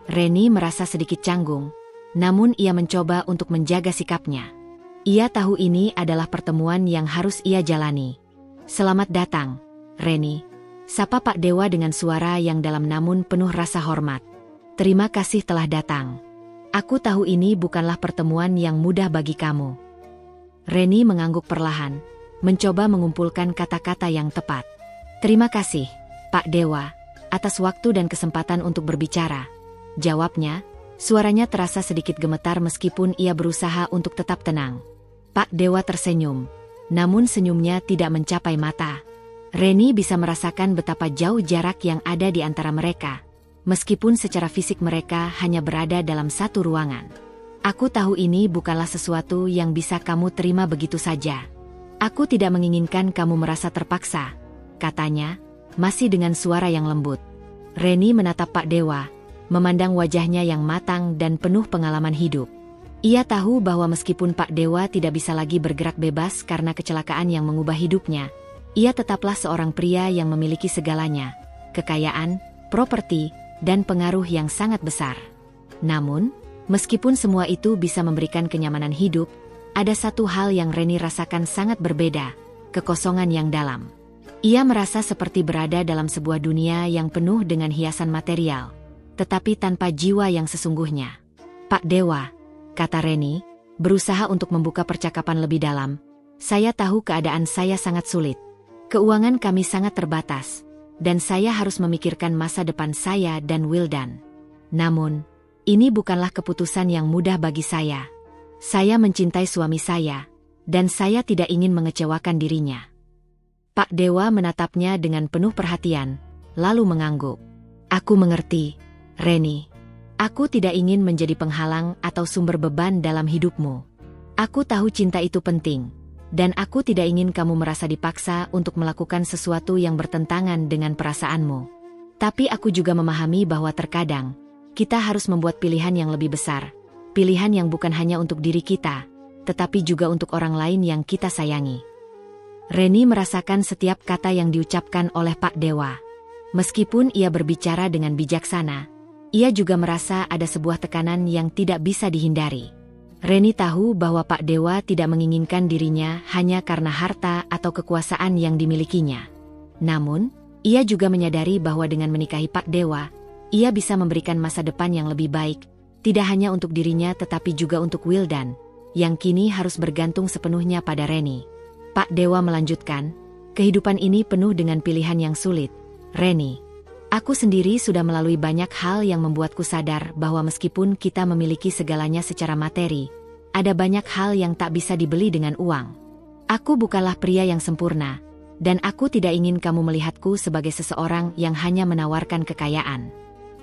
Reni merasa sedikit canggung, namun ia mencoba untuk menjaga sikapnya. Ia tahu ini adalah pertemuan yang harus ia jalani. "Selamat datang, Reni," sapa Pak Dewa dengan suara yang dalam namun penuh rasa hormat. "Terima kasih telah datang. Aku tahu ini bukanlah pertemuan yang mudah bagi kamu." Reni mengangguk perlahan, mencoba mengumpulkan kata-kata yang tepat. "Terima kasih, Pak Dewa, atas waktu dan kesempatan untuk berbicara," jawabnya. Suaranya terasa sedikit gemetar meskipun ia berusaha untuk tetap tenang. Pak Dewa tersenyum, namun senyumnya tidak mencapai mata. Reni bisa merasakan betapa jauh jarak yang ada di antara mereka, meskipun secara fisik mereka hanya berada dalam satu ruangan. "Aku tahu ini bukanlah sesuatu yang bisa kamu terima begitu saja. Aku tidak menginginkan kamu merasa terpaksa," katanya, masih dengan suara yang lembut. Reni menatap Pak Dewa, memandang wajahnya yang matang dan penuh pengalaman hidup. Ia tahu bahwa meskipun Pak Dewa tidak bisa lagi bergerak bebas karena kecelakaan yang mengubah hidupnya, ia tetaplah seorang pria yang memiliki segalanya, kekayaan, properti, dan pengaruh yang sangat besar. Namun, meskipun semua itu bisa memberikan kenyamanan hidup, ada satu hal yang Reni rasakan sangat berbeda, kekosongan yang dalam. Ia merasa seperti berada dalam sebuah dunia yang penuh dengan hiasan material, tetapi tanpa jiwa yang sesungguhnya. Pak Dewa, kata Reni, berusaha untuk membuka percakapan lebih dalam, saya tahu keadaan saya sangat sulit. Keuangan kami sangat terbatas, dan saya harus memikirkan masa depan saya dan Wildan. Namun, ini bukanlah keputusan yang mudah bagi saya. Saya mencintai suami saya, dan saya tidak ingin mengecewakan dirinya. Pak Dewa menatapnya dengan penuh perhatian, lalu mengangguk. Aku mengerti, Reni. Aku tidak ingin menjadi penghalang atau sumber beban dalam hidupmu. Aku tahu cinta itu penting, dan aku tidak ingin kamu merasa dipaksa untuk melakukan sesuatu yang bertentangan dengan perasaanmu. Tapi aku juga memahami bahwa terkadang, kita harus membuat pilihan yang lebih besar, pilihan yang bukan hanya untuk diri kita, tetapi juga untuk orang lain yang kita sayangi. Reni merasakan setiap kata yang diucapkan oleh Pak Dewa. Meskipun ia berbicara dengan bijaksana, ia juga merasa ada sebuah tekanan yang tidak bisa dihindari. Reni tahu bahwa Pak Dewa tidak menginginkan dirinya hanya karena harta atau kekuasaan yang dimilikinya. Namun, ia juga menyadari bahwa dengan menikahi Pak Dewa, ia bisa memberikan masa depan yang lebih baik, tidak hanya untuk dirinya tetapi juga untuk Wildan, yang kini harus bergantung sepenuhnya pada Reni. Pak Dewa melanjutkan, kehidupan ini penuh dengan pilihan yang sulit, Reni. Aku sendiri sudah melalui banyak hal yang membuatku sadar bahwa meskipun kita memiliki segalanya secara materi, ada banyak hal yang tak bisa dibeli dengan uang. Aku bukanlah pria yang sempurna, dan aku tidak ingin kamu melihatku sebagai seseorang yang hanya menawarkan kekayaan.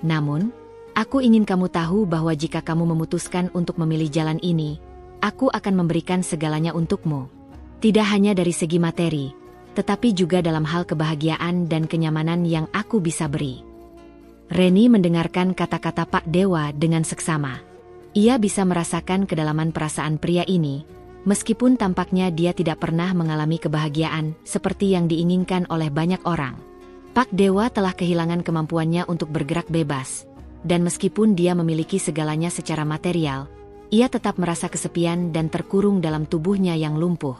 Namun, aku ingin kamu tahu bahwa jika kamu memutuskan untuk memilih jalan ini, aku akan memberikan segalanya untukmu. Tidak hanya dari segi materi, tetapi juga dalam hal kebahagiaan dan kenyamanan yang aku bisa beri. Reni mendengarkan kata-kata Pak Dewa dengan seksama. Ia bisa merasakan kedalaman perasaan pria ini, meskipun tampaknya dia tidak pernah mengalami kebahagiaan seperti yang diinginkan oleh banyak orang. Pak Dewa telah kehilangan kemampuannya untuk bergerak bebas, dan meskipun dia memiliki segalanya secara material, ia tetap merasa kesepian dan terkurung dalam tubuhnya yang lumpuh.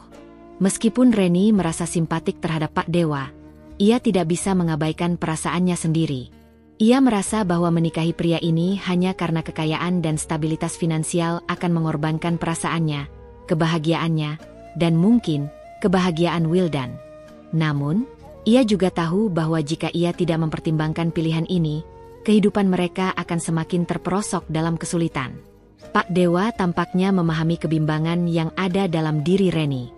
Meskipun Reni merasa simpatik terhadap Pak Dewa, ia tidak bisa mengabaikan perasaannya sendiri. Ia merasa bahwa menikahi pria ini hanya karena kekayaan dan stabilitas finansial akan mengorbankan perasaannya, kebahagiaannya, dan mungkin kebahagiaan Wildan. Namun, ia juga tahu bahwa jika ia tidak mempertimbangkan pilihan ini, kehidupan mereka akan semakin terperosok dalam kesulitan. Pak Dewa tampaknya memahami kebimbangan yang ada dalam diri Reni.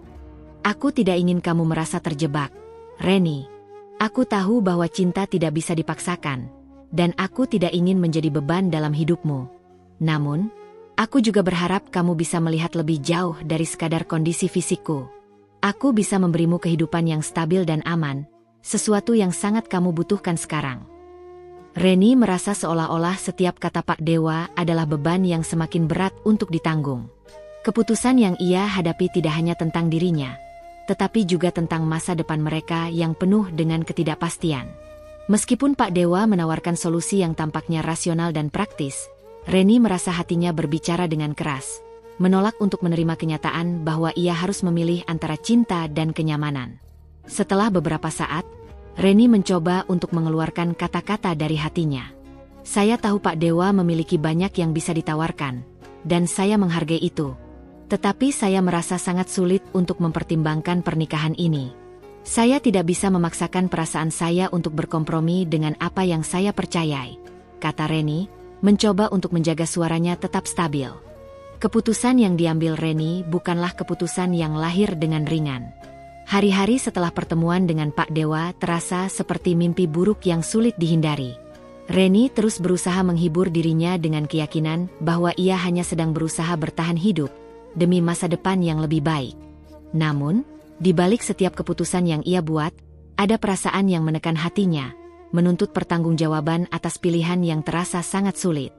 Aku tidak ingin kamu merasa terjebak, Reni. Aku tahu bahwa cinta tidak bisa dipaksakan, dan aku tidak ingin menjadi beban dalam hidupmu. Namun, aku juga berharap kamu bisa melihat lebih jauh dari sekadar kondisi fisikku. Aku bisa memberimu kehidupan yang stabil dan aman, sesuatu yang sangat kamu butuhkan sekarang. Reni merasa seolah-olah setiap kata Pak Dewa adalah beban yang semakin berat untuk ditanggung. Keputusan yang ia hadapi tidak hanya tentang dirinya, tetapi juga tentang masa depan mereka yang penuh dengan ketidakpastian. Meskipun Pak Dewa menawarkan solusi yang tampaknya rasional dan praktis, Reni merasa hatinya berbicara dengan keras, menolak untuk menerima kenyataan bahwa ia harus memilih antara cinta dan kenyamanan. Setelah beberapa saat, Reni mencoba untuk mengeluarkan kata-kata dari hatinya. Saya tahu Pak Dewa memiliki banyak yang bisa ditawarkan, dan saya menghargai itu. Tetapi saya merasa sangat sulit untuk mempertimbangkan pernikahan ini. Saya tidak bisa memaksakan perasaan saya untuk berkompromi dengan apa yang saya percayai, kata Reni, mencoba untuk menjaga suaranya tetap stabil. Keputusan yang diambil Reni bukanlah keputusan yang lahir dengan ringan. Hari-hari setelah pertemuan dengan Pak Dewa terasa seperti mimpi buruk yang sulit dihindari. Reni terus berusaha menghibur dirinya dengan keyakinan bahwa ia hanya sedang berusaha bertahan hidup demi masa depan yang lebih baik. Namun, di balik setiap keputusan yang ia buat, ada perasaan yang menekan hatinya, menuntut pertanggungjawaban atas pilihan yang terasa sangat sulit.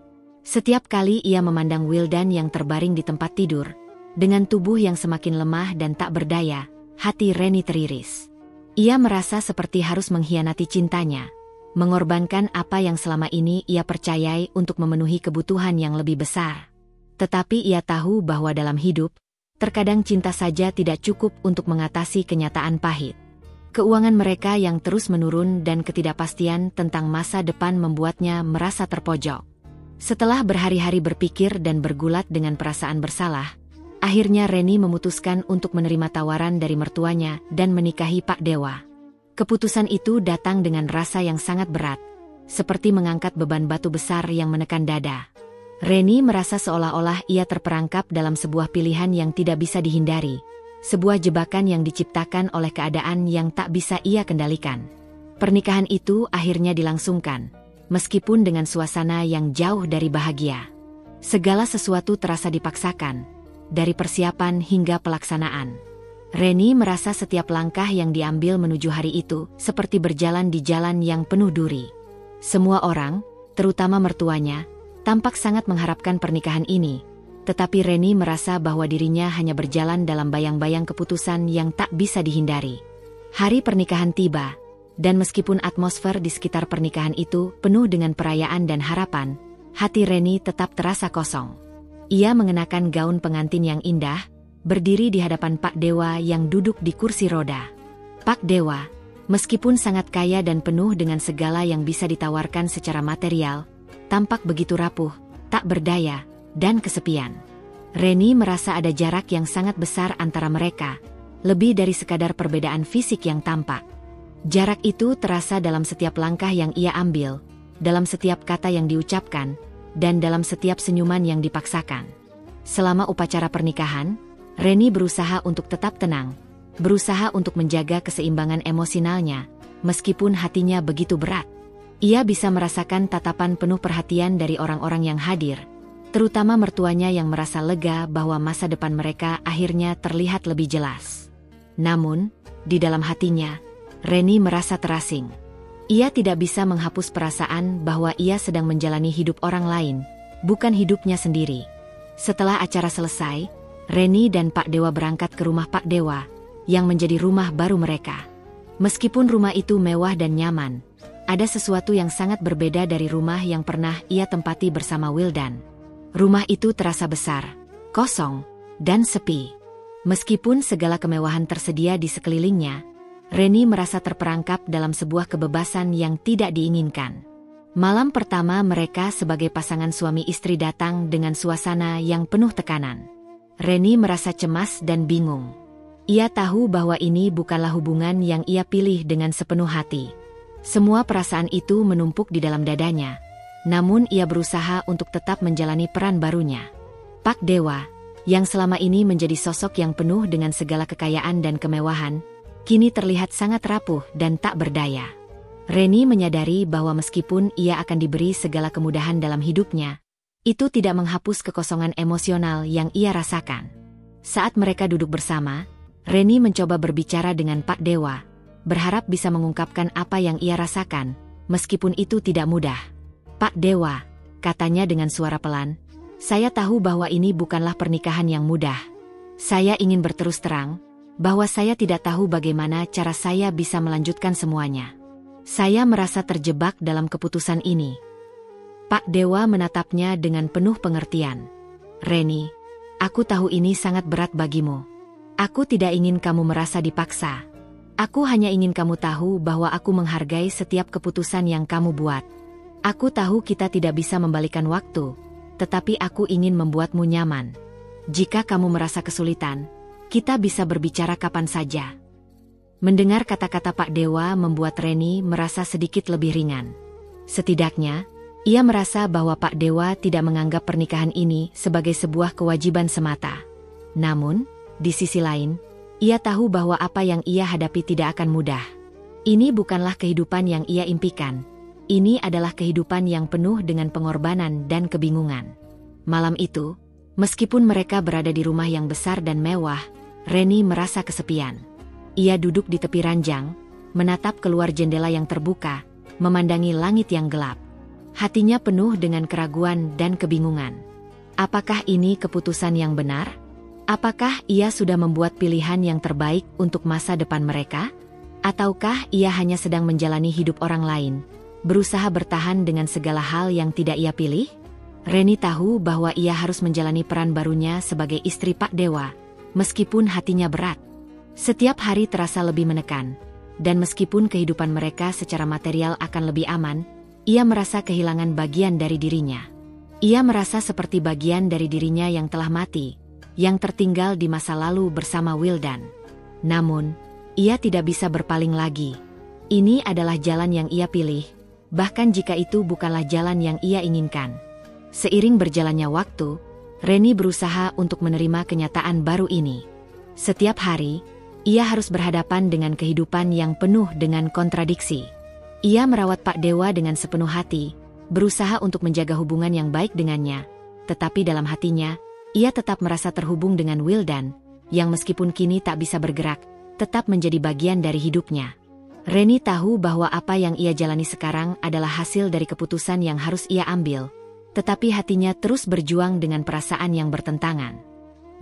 Setiap kali ia memandang Wildan yang terbaring di tempat tidur, dengan tubuh yang semakin lemah dan tak berdaya, hati Reni teriris. Ia merasa seperti harus mengkhianati cintanya, mengorbankan apa yang selama ini ia percayai untuk memenuhi kebutuhan yang lebih besar. Tetapi ia tahu bahwa dalam hidup, terkadang cinta saja tidak cukup untuk mengatasi kenyataan pahit. Keuangan mereka yang terus menurun dan ketidakpastian tentang masa depan membuatnya merasa terpojok. Setelah berhari-hari berpikir dan bergulat dengan perasaan bersalah, akhirnya Reni memutuskan untuk menerima tawaran dari mertuanya dan menikahi Pak Dewa. Keputusan itu datang dengan rasa yang sangat berat, seperti mengangkat beban batu besar yang menekan dada. Reni merasa seolah-olah ia terperangkap dalam sebuah pilihan yang tidak bisa dihindari, sebuah jebakan yang diciptakan oleh keadaan yang tak bisa ia kendalikan. Pernikahan itu akhirnya dilangsungkan, meskipun dengan suasana yang jauh dari bahagia. Segala sesuatu terasa dipaksakan, dari persiapan hingga pelaksanaan. Reni merasa setiap langkah yang diambil menuju hari itu seperti berjalan di jalan yang penuh duri. Semua orang, terutama mertuanya, tampak sangat mengharapkan pernikahan ini, tetapi Reni merasa bahwa dirinya hanya berjalan dalam bayang-bayang keputusan yang tak bisa dihindari. Hari pernikahan tiba, dan meskipun atmosfer di sekitar pernikahan itu penuh dengan perayaan dan harapan, hati Reni tetap terasa kosong. Ia mengenakan gaun pengantin yang indah, berdiri di hadapan Pak Dewa yang duduk di kursi roda. Pak Dewa, meskipun sangat kaya dan penuh dengan segala yang bisa ditawarkan secara material, tampak begitu rapuh, tak berdaya, dan kesepian. Reni merasa ada jarak yang sangat besar antara mereka, lebih dari sekadar perbedaan fisik yang tampak. Jarak itu terasa dalam setiap langkah yang ia ambil, dalam setiap kata yang diucapkan, dan dalam setiap senyuman yang dipaksakan. Selama upacara pernikahan, Reni berusaha untuk tetap tenang, berusaha untuk menjaga keseimbangan emosionalnya, meskipun hatinya begitu berat. Ia bisa merasakan tatapan penuh perhatian dari orang-orang yang hadir, terutama mertuanya yang merasa lega bahwa masa depan mereka akhirnya terlihat lebih jelas. Namun, di dalam hatinya, Reni merasa terasing. Ia tidak bisa menghapus perasaan bahwa ia sedang menjalani hidup orang lain, bukan hidupnya sendiri. Setelah acara selesai, Reni dan Pak Dewa berangkat ke rumah Pak Dewa, yang menjadi rumah baru mereka. Meskipun rumah itu mewah dan nyaman, ada sesuatu yang sangat berbeda dari rumah yang pernah ia tempati bersama Wildan. Rumah itu terasa besar, kosong, dan sepi. Meskipun segala kemewahan tersedia di sekelilingnya, Reni merasa terperangkap dalam sebuah kebebasan yang tidak diinginkan. Malam pertama mereka sebagai pasangan suami istri datang dengan suasana yang penuh tekanan. Reni merasa cemas dan bingung. Ia tahu bahwa ini bukanlah hubungan yang ia pilih dengan sepenuh hati. Semua perasaan itu menumpuk di dalam dadanya, namun ia berusaha untuk tetap menjalani peran barunya. Pak Dewa, yang selama ini menjadi sosok yang penuh dengan segala kekayaan dan kemewahan, kini terlihat sangat rapuh dan tak berdaya. Reni menyadari bahwa meskipun ia akan diberi segala kemudahan dalam hidupnya, itu tidak menghapus kekosongan emosional yang ia rasakan. Saat mereka duduk bersama, Reni mencoba berbicara dengan Pak Dewa, berharap bisa mengungkapkan apa yang ia rasakan, meskipun itu tidak mudah. Pak Dewa, katanya dengan suara pelan, saya tahu bahwa ini bukanlah pernikahan yang mudah. Saya ingin berterus terang, bahwa saya tidak tahu bagaimana cara saya bisa melanjutkan semuanya. Saya merasa terjebak dalam keputusan ini. Pak Dewa menatapnya dengan penuh pengertian. Reni, aku tahu ini sangat berat bagimu. Aku tidak ingin kamu merasa dipaksa. Aku hanya ingin kamu tahu bahwa aku menghargai setiap keputusan yang kamu buat. Aku tahu kita tidak bisa membalikan waktu, tetapi aku ingin membuatmu nyaman. Jika kamu merasa kesulitan, kita bisa berbicara kapan saja. Mendengar kata-kata Pak Dewa membuat Reni merasa sedikit lebih ringan. Setidaknya, ia merasa bahwa Pak Dewa tidak menganggap pernikahan ini sebagai sebuah kewajiban semata. Namun, di sisi lain, ia tahu bahwa apa yang ia hadapi tidak akan mudah. Ini bukanlah kehidupan yang ia impikan. Ini adalah kehidupan yang penuh dengan pengorbanan dan kebingungan. Malam itu, meskipun mereka berada di rumah yang besar dan mewah, Reni merasa kesepian. Ia duduk di tepi ranjang, menatap keluar jendela yang terbuka, memandangi langit yang gelap. Hatinya penuh dengan keraguan dan kebingungan. Apakah ini keputusan yang benar? Apakah ia sudah membuat pilihan yang terbaik untuk masa depan mereka? Ataukah ia hanya sedang menjalani hidup orang lain, berusaha bertahan dengan segala hal yang tidak ia pilih? Reni tahu bahwa ia harus menjalani peran barunya sebagai istri Pak Dewa, meskipun hatinya berat. Setiap hari terasa lebih menekan, dan meskipun kehidupan mereka secara material akan lebih aman, ia merasa kehilangan bagian dari dirinya. Ia merasa seperti bagian dari dirinya yang telah mati, yang tertinggal di masa lalu bersama Wildan. Namun, ia tidak bisa berpaling lagi. Ini adalah jalan yang ia pilih, bahkan jika itu bukanlah jalan yang ia inginkan. Seiring berjalannya waktu, Reni berusaha untuk menerima kenyataan baru ini. Setiap hari, ia harus berhadapan dengan kehidupan yang penuh dengan kontradiksi. Ia merawat Pak Dewa dengan sepenuh hati, berusaha untuk menjaga hubungan yang baik dengannya, tetapi dalam hatinya, ia tetap merasa terhubung dengan Wildan, yang meskipun kini tak bisa bergerak, tetap menjadi bagian dari hidupnya. Reni tahu bahwa apa yang ia jalani sekarang adalah hasil dari keputusan yang harus ia ambil, tetapi hatinya terus berjuang dengan perasaan yang bertentangan.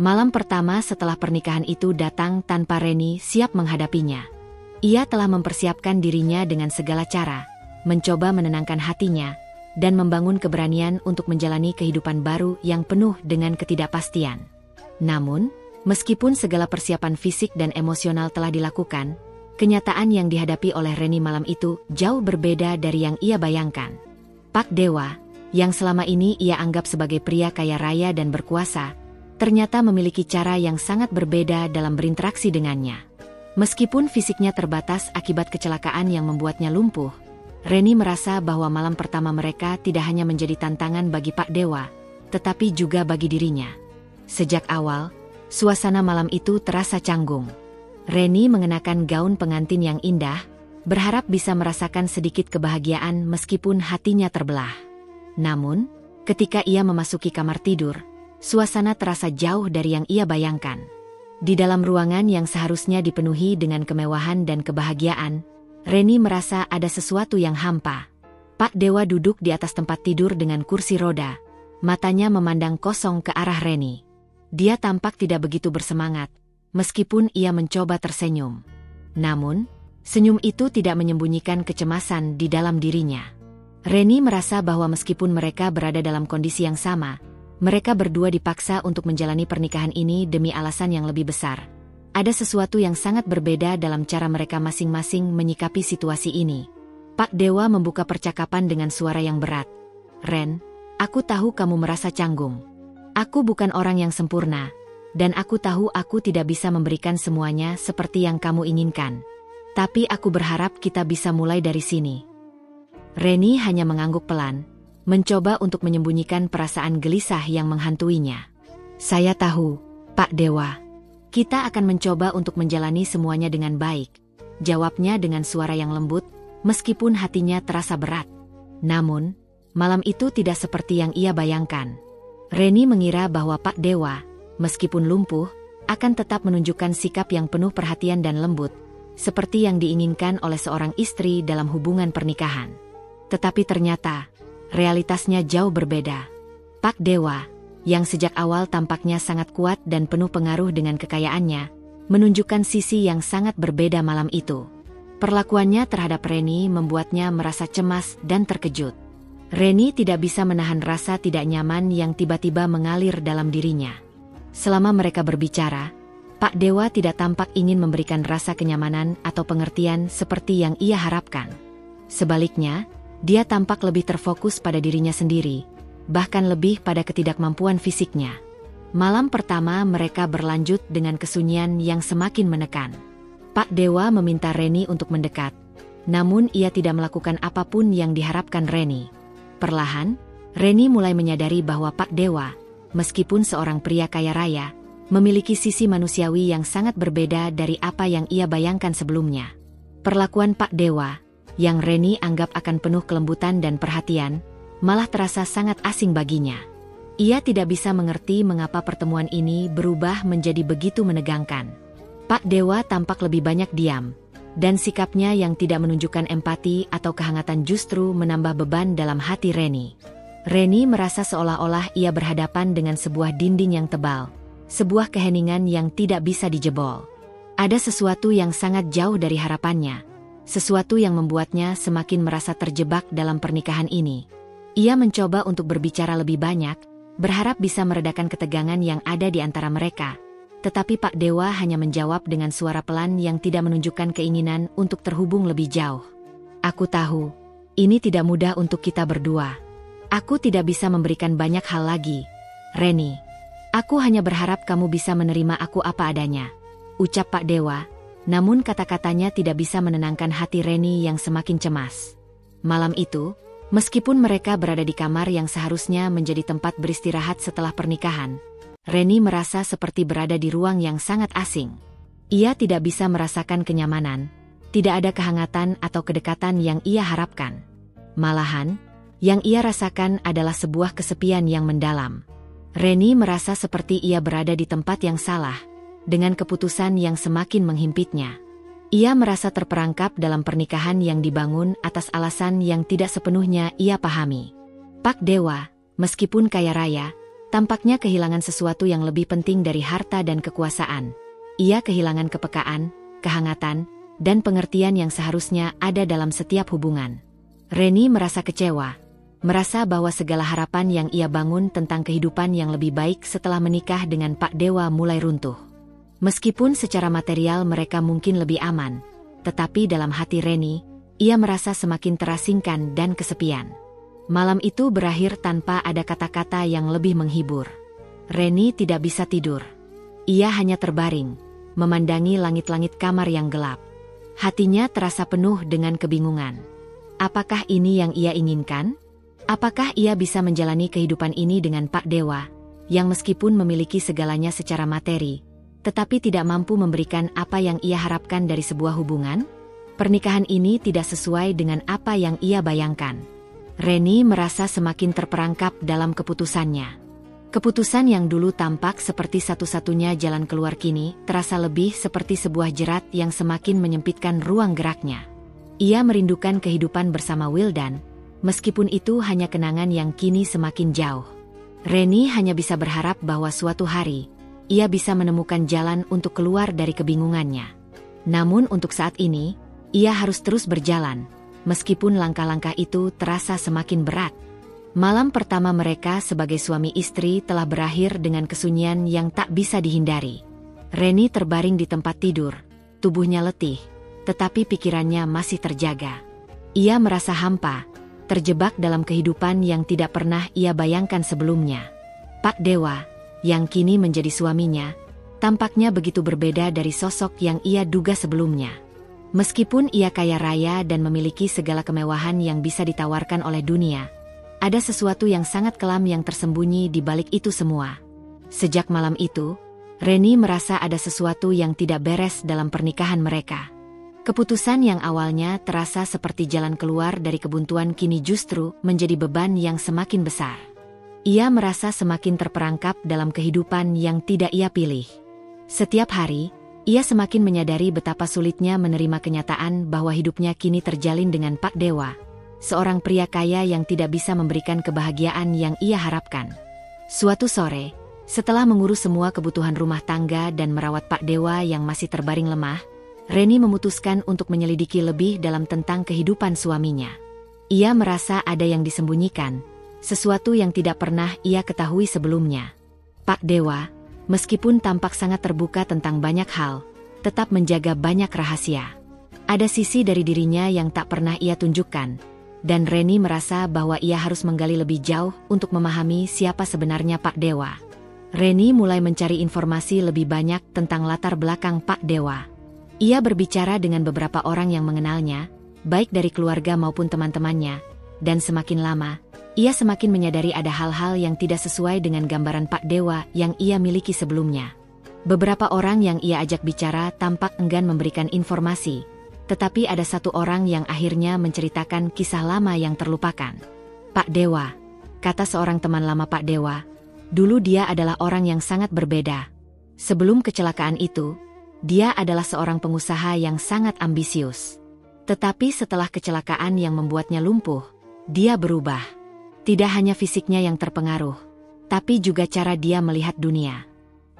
Malam pertama setelah pernikahan itu datang tanpa Reni siap menghadapinya. Ia telah mempersiapkan dirinya dengan segala cara, mencoba menenangkan hatinya, dan membangun keberanian untuk menjalani kehidupan baru yang penuh dengan ketidakpastian. Namun, meskipun segala persiapan fisik dan emosional telah dilakukan, kenyataan yang dihadapi oleh Reni malam itu jauh berbeda dari yang ia bayangkan. Pak Dewa, yang selama ini ia anggap sebagai pria kaya raya dan berkuasa, ternyata memiliki cara yang sangat berbeda dalam berinteraksi dengannya. Meskipun fisiknya terbatas akibat kecelakaan yang membuatnya lumpuh, Reni merasa bahwa malam pertama mereka tidak hanya menjadi tantangan bagi Pak Dewa, tetapi juga bagi dirinya. Sejak awal, suasana malam itu terasa canggung. Reni mengenakan gaun pengantin yang indah, berharap bisa merasakan sedikit kebahagiaan meskipun hatinya terbelah. Namun, ketika ia memasuki kamar tidur, suasana terasa jauh dari yang ia bayangkan. Di dalam ruangan yang seharusnya dipenuhi dengan kemewahan dan kebahagiaan, Reni merasa ada sesuatu yang hampa. Pak Dewa duduk di atas tempat tidur dengan kursi roda, matanya memandang kosong ke arah Reni. Dia tampak tidak begitu bersemangat, meskipun ia mencoba tersenyum. Namun, senyum itu tidak menyembunyikan kecemasan di dalam dirinya. Reni merasa bahwa meskipun mereka berada dalam kondisi yang sama, mereka berdua dipaksa untuk menjalani pernikahan ini demi alasan yang lebih besar. Ada sesuatu yang sangat berbeda dalam cara mereka masing-masing menyikapi situasi ini. Pak Dewa membuka percakapan dengan suara yang berat. "Ren, aku tahu kamu merasa canggung. Aku bukan orang yang sempurna, dan aku tahu aku tidak bisa memberikan semuanya seperti yang kamu inginkan. Tapi aku berharap kita bisa mulai dari sini." Reni hanya mengangguk pelan, mencoba untuk menyembunyikan perasaan gelisah yang menghantuinya. "Saya tahu, Pak Dewa. Kita akan mencoba untuk menjalani semuanya dengan baik," jawabnya dengan suara yang lembut, meskipun hatinya terasa berat. Namun, malam itu tidak seperti yang ia bayangkan. Reni mengira bahwa Pak Dewa, meskipun lumpuh, akan tetap menunjukkan sikap yang penuh perhatian dan lembut, seperti yang diinginkan oleh seorang istri dalam hubungan pernikahan. Tetapi ternyata, realitasnya jauh berbeda. Pak Dewa, yang sejak awal tampaknya sangat kuat dan penuh pengaruh dengan kekayaannya, menunjukkan sisi yang sangat berbeda malam itu. Perlakuannya terhadap Reni membuatnya merasa cemas dan terkejut. Reni tidak bisa menahan rasa tidak nyaman yang tiba-tiba mengalir dalam dirinya. Selama mereka berbicara, Pak Dewa tidak tampak ingin memberikan rasa kenyamanan atau pengertian seperti yang ia harapkan. Sebaliknya, dia tampak lebih terfokus pada dirinya sendiri, bahkan lebih pada ketidakmampuan fisiknya. Malam pertama mereka berlanjut dengan kesunyian yang semakin menekan. Pak Dewa meminta Reni untuk mendekat, namun ia tidak melakukan apapun yang diharapkan Reni. Perlahan, Reni mulai menyadari bahwa Pak Dewa, meskipun seorang pria kaya raya, memiliki sisi manusiawi yang sangat berbeda dari apa yang ia bayangkan sebelumnya. Perlakuan Pak Dewa, yang Reni anggap akan penuh kelembutan dan perhatian, malah terasa sangat asing baginya. Ia tidak bisa mengerti mengapa pertemuan ini berubah menjadi begitu menegangkan. Pak Dewa tampak lebih banyak diam, Dan sikapnya yang tidak menunjukkan empati atau kehangatan justru menambah beban dalam hati Reni. Reni merasa seolah-olah ia berhadapan dengan sebuah dinding yang tebal, sebuah keheningan yang tidak bisa dijebol. Ada sesuatu yang sangat jauh dari harapannya, sesuatu yang membuatnya semakin merasa terjebak dalam pernikahan ini. Ia mencoba untuk berbicara lebih banyak, berharap bisa meredakan ketegangan yang ada di antara mereka. Tetapi Pak Dewa hanya menjawab dengan suara pelan yang tidak menunjukkan keinginan untuk terhubung lebih jauh. Aku tahu, ini tidak mudah untuk kita berdua. Aku tidak bisa memberikan banyak hal lagi, Reni. Aku hanya berharap kamu bisa menerima aku apa adanya, ucap Pak Dewa, namun kata-katanya tidak bisa menenangkan hati Reni yang semakin cemas. Malam itu, meskipun mereka berada di kamar yang seharusnya menjadi tempat beristirahat setelah pernikahan, Reni merasa seperti berada di ruang yang sangat asing. Ia tidak bisa merasakan kenyamanan, tidak ada kehangatan atau kedekatan yang ia harapkan. Malahan, yang ia rasakan adalah sebuah kesepian yang mendalam. Reni merasa seperti ia berada di tempat yang salah, dengan keputusan yang semakin menghimpitnya. Ia merasa terperangkap dalam pernikahan yang dibangun atas alasan yang tidak sepenuhnya ia pahami. Pak Dewa, meskipun kaya raya, tampaknya kehilangan sesuatu yang lebih penting dari harta dan kekuasaan. Ia kehilangan kepekaan, kehangatan, dan pengertian yang seharusnya ada dalam setiap hubungan. Reni merasa kecewa, merasa bahwa segala harapan yang ia bangun tentang kehidupan yang lebih baik setelah menikah dengan Pak Dewa mulai runtuh. Meskipun secara material mereka mungkin lebih aman, tetapi dalam hati Reni, ia merasa semakin terasingkan dan kesepian. Malam itu berakhir tanpa ada kata-kata yang lebih menghibur. Reni tidak bisa tidur. Ia hanya terbaring, memandangi langit-langit kamar yang gelap. Hatinya terasa penuh dengan kebingungan. Apakah ini yang ia inginkan? Apakah ia bisa menjalani kehidupan ini dengan Pak Dewa, yang meskipun memiliki segalanya secara materi, tetapi tidak mampu memberikan apa yang ia harapkan dari sebuah hubungan? Pernikahan ini tidak sesuai dengan apa yang ia bayangkan. Reni merasa semakin terperangkap dalam keputusannya. Keputusan yang dulu tampak seperti satu-satunya jalan keluar kini terasa lebih seperti sebuah jerat yang semakin menyempitkan ruang geraknya. Ia merindukan kehidupan bersama Wildan, meskipun itu hanya kenangan yang kini semakin jauh. Reni hanya bisa berharap bahwa suatu hari, ia bisa menemukan jalan untuk keluar dari kebingungannya. Namun untuk saat ini, ia harus terus berjalan, meskipun langkah-langkah itu terasa semakin berat. Malam pertama mereka sebagai suami istri telah berakhir dengan kesunyian yang tak bisa dihindari. Reni terbaring di tempat tidur, tubuhnya letih, tetapi pikirannya masih terjaga. Ia merasa hampa, terjebak dalam kehidupan yang tidak pernah ia bayangkan sebelumnya. Pak Dewa, yang kini menjadi suaminya, tampaknya begitu berbeda dari sosok yang ia duga sebelumnya. Meskipun ia kaya raya dan memiliki segala kemewahan yang bisa ditawarkan oleh dunia, ada sesuatu yang sangat kelam yang tersembunyi di balik itu semua. Sejak malam itu, Reni merasa ada sesuatu yang tidak beres dalam pernikahan mereka. Keputusan yang awalnya terasa seperti jalan keluar dari kebuntuan kini justru menjadi beban yang semakin besar. Ia merasa semakin terperangkap dalam kehidupan yang tidak ia pilih. Setiap hari, ia semakin menyadari betapa sulitnya menerima kenyataan bahwa hidupnya kini terjalin dengan Pak Dewa, seorang pria kaya yang tidak bisa memberikan kebahagiaan yang ia harapkan. Suatu sore, setelah mengurus semua kebutuhan rumah tangga dan merawat Pak Dewa yang masih terbaring lemah, Reni memutuskan untuk menyelidiki lebih dalam tentang kehidupan suaminya. Ia merasa ada yang disembunyikan, sesuatu yang tidak pernah ia ketahui sebelumnya. Pak Dewa, meskipun tampak sangat terbuka tentang banyak hal, tetap menjaga banyak rahasia. Ada sisi dari dirinya yang tak pernah ia tunjukkan, dan Reni merasa bahwa ia harus menggali lebih jauh untuk memahami siapa sebenarnya Pak Dewa. Reni mulai mencari informasi lebih banyak tentang latar belakang Pak Dewa. Ia berbicara dengan beberapa orang yang mengenalnya, baik dari keluarga maupun teman-temannya, dan semakin lama, ia semakin menyadari ada hal-hal yang tidak sesuai dengan gambaran Pak Dewa yang ia miliki sebelumnya. Beberapa orang yang ia ajak bicara tampak enggan memberikan informasi, tetapi ada satu orang yang akhirnya menceritakan kisah lama yang terlupakan. Pak Dewa, kata seorang teman lama Pak Dewa, dulu dia adalah orang yang sangat berbeda. Sebelum kecelakaan itu, Dia adalah seorang pengusaha yang sangat ambisius. Tetapi setelah kecelakaan yang membuatnya lumpuh, dia berubah. Tidak hanya fisiknya yang terpengaruh, tapi juga cara dia melihat dunia.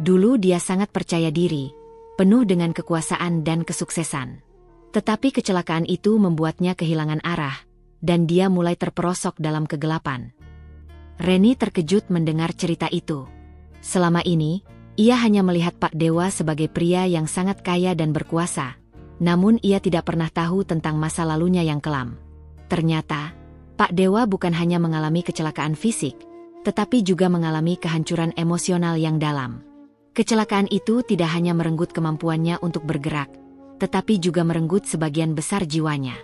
Dulu dia sangat percaya diri, penuh dengan kekuasaan dan kesuksesan. Tetapi kecelakaan itu membuatnya kehilangan arah, dan dia mulai terperosok dalam kegelapan. Reni terkejut mendengar cerita itu. Selama ini, ia hanya melihat Pak Dewa sebagai pria yang sangat kaya dan berkuasa, namun ia tidak pernah tahu tentang masa lalunya yang kelam. Ternyata, Pak Dewa bukan hanya mengalami kecelakaan fisik, tetapi juga mengalami kehancuran emosional yang dalam. Kecelakaan itu tidak hanya merenggut kemampuannya untuk bergerak, tetapi juga merenggut sebagian besar jiwanya.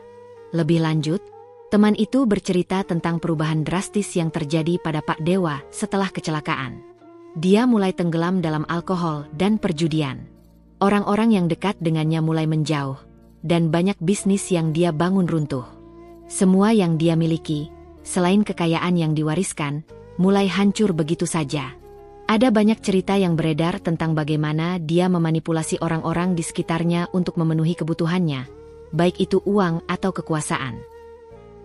Lebih lanjut, teman itu bercerita tentang perubahan drastis yang terjadi pada Pak Dewa setelah kecelakaan. Dia mulai tenggelam dalam alkohol dan perjudian. Orang-orang yang dekat dengannya mulai menjauh, dan banyak bisnis yang dia bangun runtuh. Semua yang dia miliki, selain kekayaan yang diwariskan, mulai hancur begitu saja. Ada banyak cerita yang beredar tentang bagaimana dia memanipulasi orang-orang di sekitarnya untuk memenuhi kebutuhannya, baik itu uang atau kekuasaan.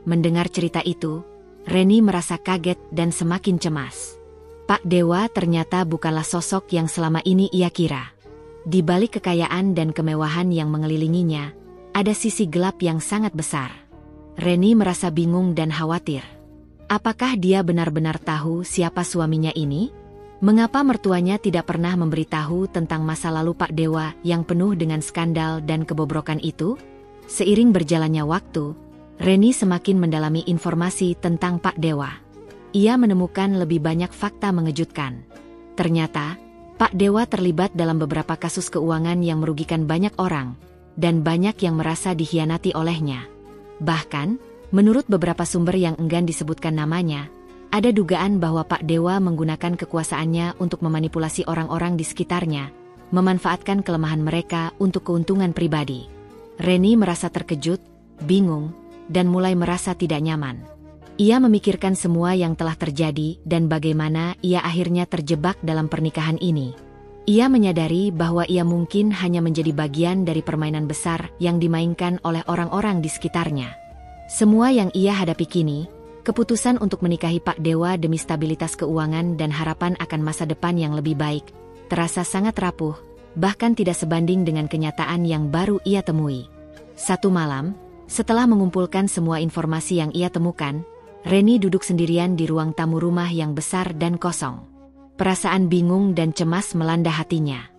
Mendengar cerita itu, Reni merasa kaget dan semakin cemas. Pak Dewa ternyata bukanlah sosok yang selama ini ia kira. Di balik kekayaan dan kemewahan yang mengelilinginya, ada sisi gelap yang sangat besar. Reni merasa bingung dan khawatir. Apakah dia benar-benar tahu siapa suaminya ini? Mengapa mertuanya tidak pernah memberitahu tentang masa lalu Pak Dewa yang penuh dengan skandal dan kebobrokan itu? Seiring berjalannya waktu, Reni semakin mendalami informasi tentang Pak Dewa. Ia menemukan lebih banyak fakta mengejutkan. Ternyata, Pak Dewa terlibat dalam beberapa kasus keuangan yang merugikan banyak orang, dan banyak yang merasa dikhianati olehnya. Bahkan, menurut beberapa sumber yang enggan disebutkan namanya, ada dugaan bahwa Pak Dewa menggunakan kekuasaannya untuk memanipulasi orang-orang di sekitarnya, memanfaatkan kelemahan mereka untuk keuntungan pribadi. Reni merasa terkejut, bingung, dan mulai merasa tidak nyaman. Ia memikirkan semua yang telah terjadi dan bagaimana ia akhirnya terjebak dalam pernikahan ini. Ia menyadari bahwa ia mungkin hanya menjadi bagian dari permainan besar yang dimainkan oleh orang-orang di sekitarnya. Semua yang ia hadapi kini, keputusan untuk menikahi Pak Dewa demi stabilitas keuangan dan harapan akan masa depan yang lebih baik, terasa sangat rapuh, bahkan tidak sebanding dengan kenyataan yang baru ia temui. Satu malam, setelah mengumpulkan semua informasi yang ia temukan, Reni duduk sendirian di ruang tamu rumah yang besar dan kosong. Perasaan bingung dan cemas melanda hatinya.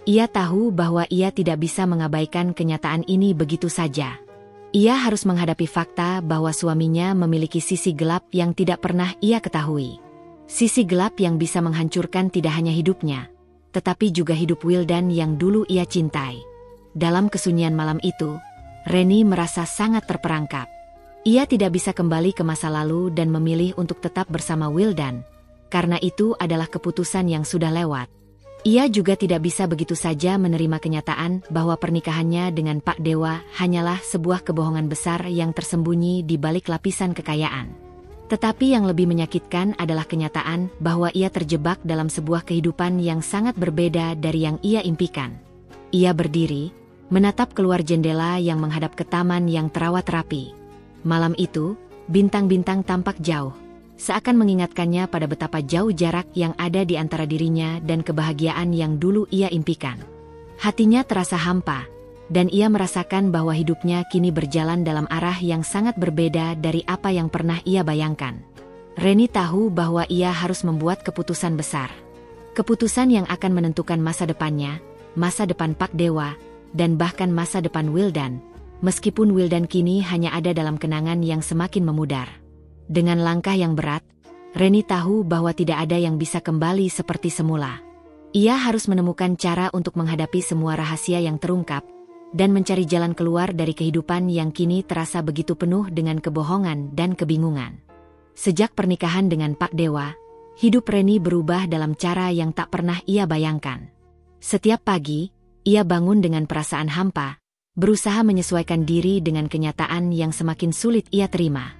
Ia tahu bahwa ia tidak bisa mengabaikan kenyataan ini begitu saja. Ia harus menghadapi fakta bahwa suaminya memiliki sisi gelap yang tidak pernah ia ketahui. Sisi gelap yang bisa menghancurkan tidak hanya hidupnya, tetapi juga hidup Wildan yang dulu ia cintai. Dalam kesunyian malam itu, Reni merasa sangat terperangkap. Ia tidak bisa kembali ke masa lalu dan memilih untuk tetap bersama Wildan, karena itu adalah keputusan yang sudah lewat. Ia juga tidak bisa begitu saja menerima kenyataan bahwa pernikahannya dengan Pak Dewa hanyalah sebuah kebohongan besar yang tersembunyi di balik lapisan kekayaan. Tetapi yang lebih menyakitkan adalah kenyataan bahwa ia terjebak dalam sebuah kehidupan yang sangat berbeda dari yang ia impikan. Ia berdiri, menatap keluar jendela yang menghadap ke taman yang terawat rapi. Malam itu, bintang-bintang tampak jauh, seakan mengingatkannya pada betapa jauh jarak yang ada di antara dirinya dan kebahagiaan yang dulu ia impikan. Hatinya terasa hampa, dan ia merasakan bahwa hidupnya kini berjalan dalam arah yang sangat berbeda dari apa yang pernah ia bayangkan. Reni tahu bahwa ia harus membuat keputusan besar. Keputusan yang akan menentukan masa depannya, masa depan Pak Dewa, dan bahkan masa depan Wildan, meskipun Wildan kini hanya ada dalam kenangan yang semakin memudar. Dengan langkah yang berat, Reni tahu bahwa tidak ada yang bisa kembali seperti semula. Ia harus menemukan cara untuk menghadapi semua rahasia yang terungkap, dan mencari jalan keluar dari kehidupan yang kini terasa begitu penuh dengan kebohongan dan kebingungan. Sejak pernikahan dengan Pak Dewa, hidup Reni berubah dalam cara yang tak pernah ia bayangkan. Setiap pagi, ia bangun dengan perasaan hampa, berusaha menyesuaikan diri dengan kenyataan yang semakin sulit ia terima.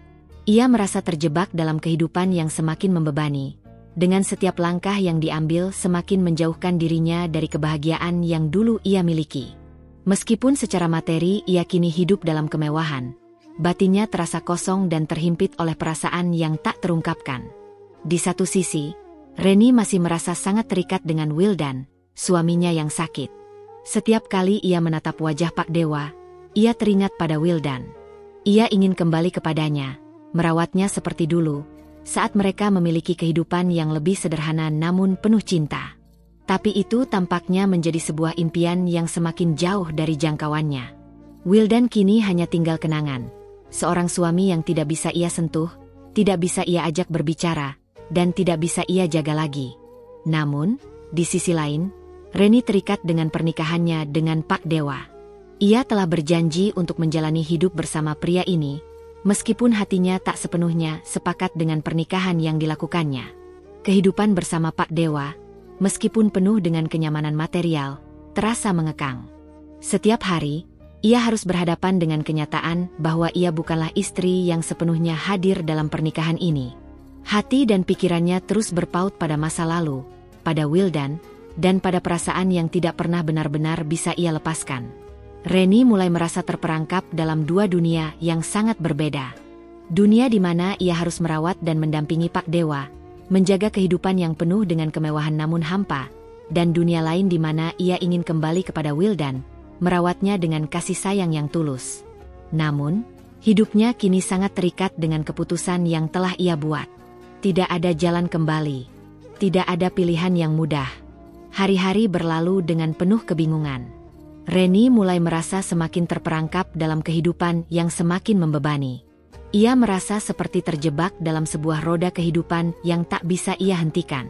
Ia merasa terjebak dalam kehidupan yang semakin membebani, Dengan setiap langkah yang diambil semakin menjauhkan dirinya dari kebahagiaan yang dulu ia miliki. Meskipun secara materi ia kini hidup dalam kemewahan, batinnya terasa kosong dan terhimpit oleh perasaan yang tak terungkapkan. Di satu sisi, Reni masih merasa sangat terikat dengan Wildan, suaminya yang sakit. Setiap kali ia menatap wajah Pak Dewa, ia teringat pada Wildan. Ia ingin kembali kepadanya, merawatnya seperti dulu, saat mereka memiliki kehidupan yang lebih sederhana namun penuh cinta. Tapi itu tampaknya menjadi sebuah impian yang semakin jauh dari jangkauannya. Wildan kini hanya tinggal kenangan. Seorang suami yang tidak bisa ia sentuh, tidak bisa ia ajak berbicara, dan tidak bisa ia jaga lagi. Namun, di sisi lain, Reni terikat dengan pernikahannya dengan Pak Dewa. Ia telah berjanji untuk menjalani hidup bersama pria ini, meskipun hatinya tak sepenuhnya sepakat dengan pernikahan yang dilakukannya. Kehidupan bersama Pak Dewa, meskipun penuh dengan kenyamanan material, terasa mengekang. Setiap hari, ia harus berhadapan dengan kenyataan bahwa ia bukanlah istri yang sepenuhnya hadir dalam pernikahan ini. Hati dan pikirannya terus berpaut pada masa lalu, pada Wildan, dan pada perasaan yang tidak pernah benar-benar bisa ia lepaskan. Reni mulai merasa terperangkap dalam dua dunia yang sangat berbeda. Dunia di mana ia harus merawat dan mendampingi Pak Dewa, menjaga kehidupan yang penuh dengan kemewahan namun hampa, dan dunia lain di mana ia ingin kembali kepada Wildan, merawatnya dengan kasih sayang yang tulus. Namun, hidupnya kini sangat terikat dengan keputusan yang telah ia buat. Tidak ada jalan kembali. Tidak ada pilihan yang mudah. Hari-hari berlalu dengan penuh kebingungan. Reni mulai merasa semakin terperangkap dalam kehidupan yang semakin membebani. Ia merasa seperti terjebak dalam sebuah roda kehidupan yang tak bisa ia hentikan.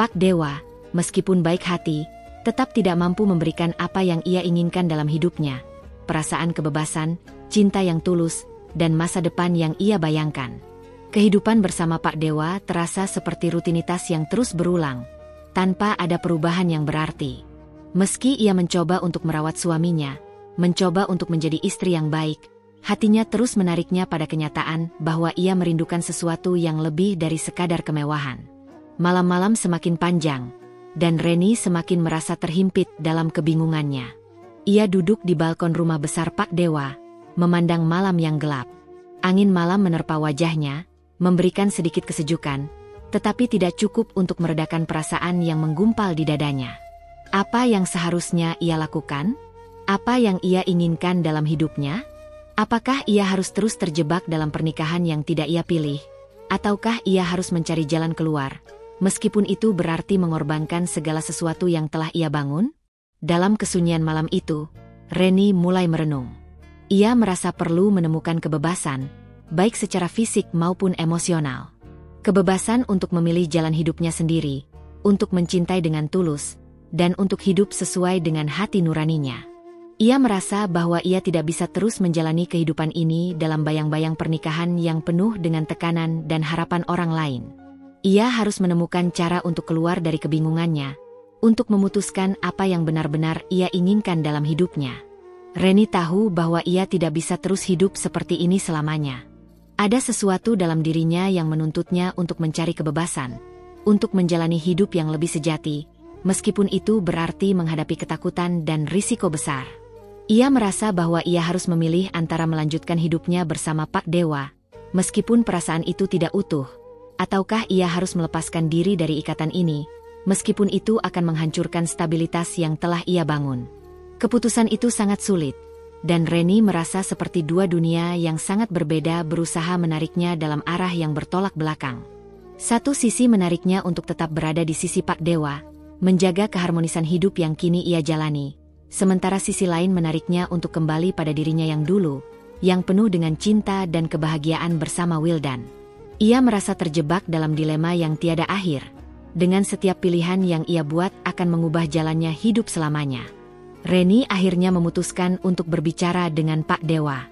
Pak Dewa, meskipun baik hati, tetap tidak mampu memberikan apa yang ia inginkan dalam hidupnya. Perasaan kebebasan, cinta yang tulus, dan masa depan yang ia bayangkan. Kehidupan bersama Pak Dewa terasa seperti rutinitas yang terus berulang, tanpa ada perubahan yang berarti. Meski ia mencoba untuk merawat suaminya, mencoba untuk menjadi istri yang baik, hatinya terus menariknya pada kenyataan bahwa ia merindukan sesuatu yang lebih dari sekadar kemewahan. Malam-malam semakin panjang, dan Reni semakin merasa terhimpit dalam kebingungannya. Ia duduk di balkon rumah besar Pak Dewa, memandang malam yang gelap. Angin malam menerpa wajahnya, memberikan sedikit kesejukan, tetapi tidak cukup untuk meredakan perasaan yang menggumpal di dadanya. Apa yang seharusnya ia lakukan? Apa yang ia inginkan dalam hidupnya? Apakah ia harus terus terjebak dalam pernikahan yang tidak ia pilih? Ataukah ia harus mencari jalan keluar, meskipun itu berarti mengorbankan segala sesuatu yang telah ia bangun? Dalam kesunyian malam itu, Reni mulai merenung. Ia merasa perlu menemukan kebebasan, baik secara fisik maupun emosional. Kebebasan untuk memilih jalan hidupnya sendiri, untuk mencintai dengan tulus, dan untuk hidup sesuai dengan hati nuraninya. Ia merasa bahwa ia tidak bisa terus menjalani kehidupan ini dalam bayang-bayang pernikahan yang penuh dengan tekanan dan harapan orang lain. Ia harus menemukan cara untuk keluar dari kebingungannya, untuk memutuskan apa yang benar-benar ia inginkan dalam hidupnya. Reni tahu bahwa ia tidak bisa terus hidup seperti ini selamanya. Ada sesuatu dalam dirinya yang menuntutnya untuk mencari kebebasan, untuk menjalani hidup yang lebih sejati, meskipun itu berarti menghadapi ketakutan dan risiko besar. Ia merasa bahwa ia harus memilih antara melanjutkan hidupnya bersama Pak Dewa, meskipun perasaan itu tidak utuh, ataukah ia harus melepaskan diri dari ikatan ini, meskipun itu akan menghancurkan stabilitas yang telah ia bangun. Keputusan itu sangat sulit, dan Reni merasa seperti dua dunia yang sangat berbeda berusaha menariknya dalam arah yang bertolak belakang. Satu sisi menariknya untuk tetap berada di sisi Pak Dewa, menjaga keharmonisan hidup yang kini ia jalani, sementara sisi lain menariknya untuk kembali pada dirinya yang dulu, yang penuh dengan cinta dan kebahagiaan bersama Wildan. Ia merasa terjebak dalam dilema yang tiada akhir, dengan setiap pilihan yang ia buat akan mengubah jalannya hidup selamanya. Reni akhirnya memutuskan untuk berbicara dengan Pak Dewa.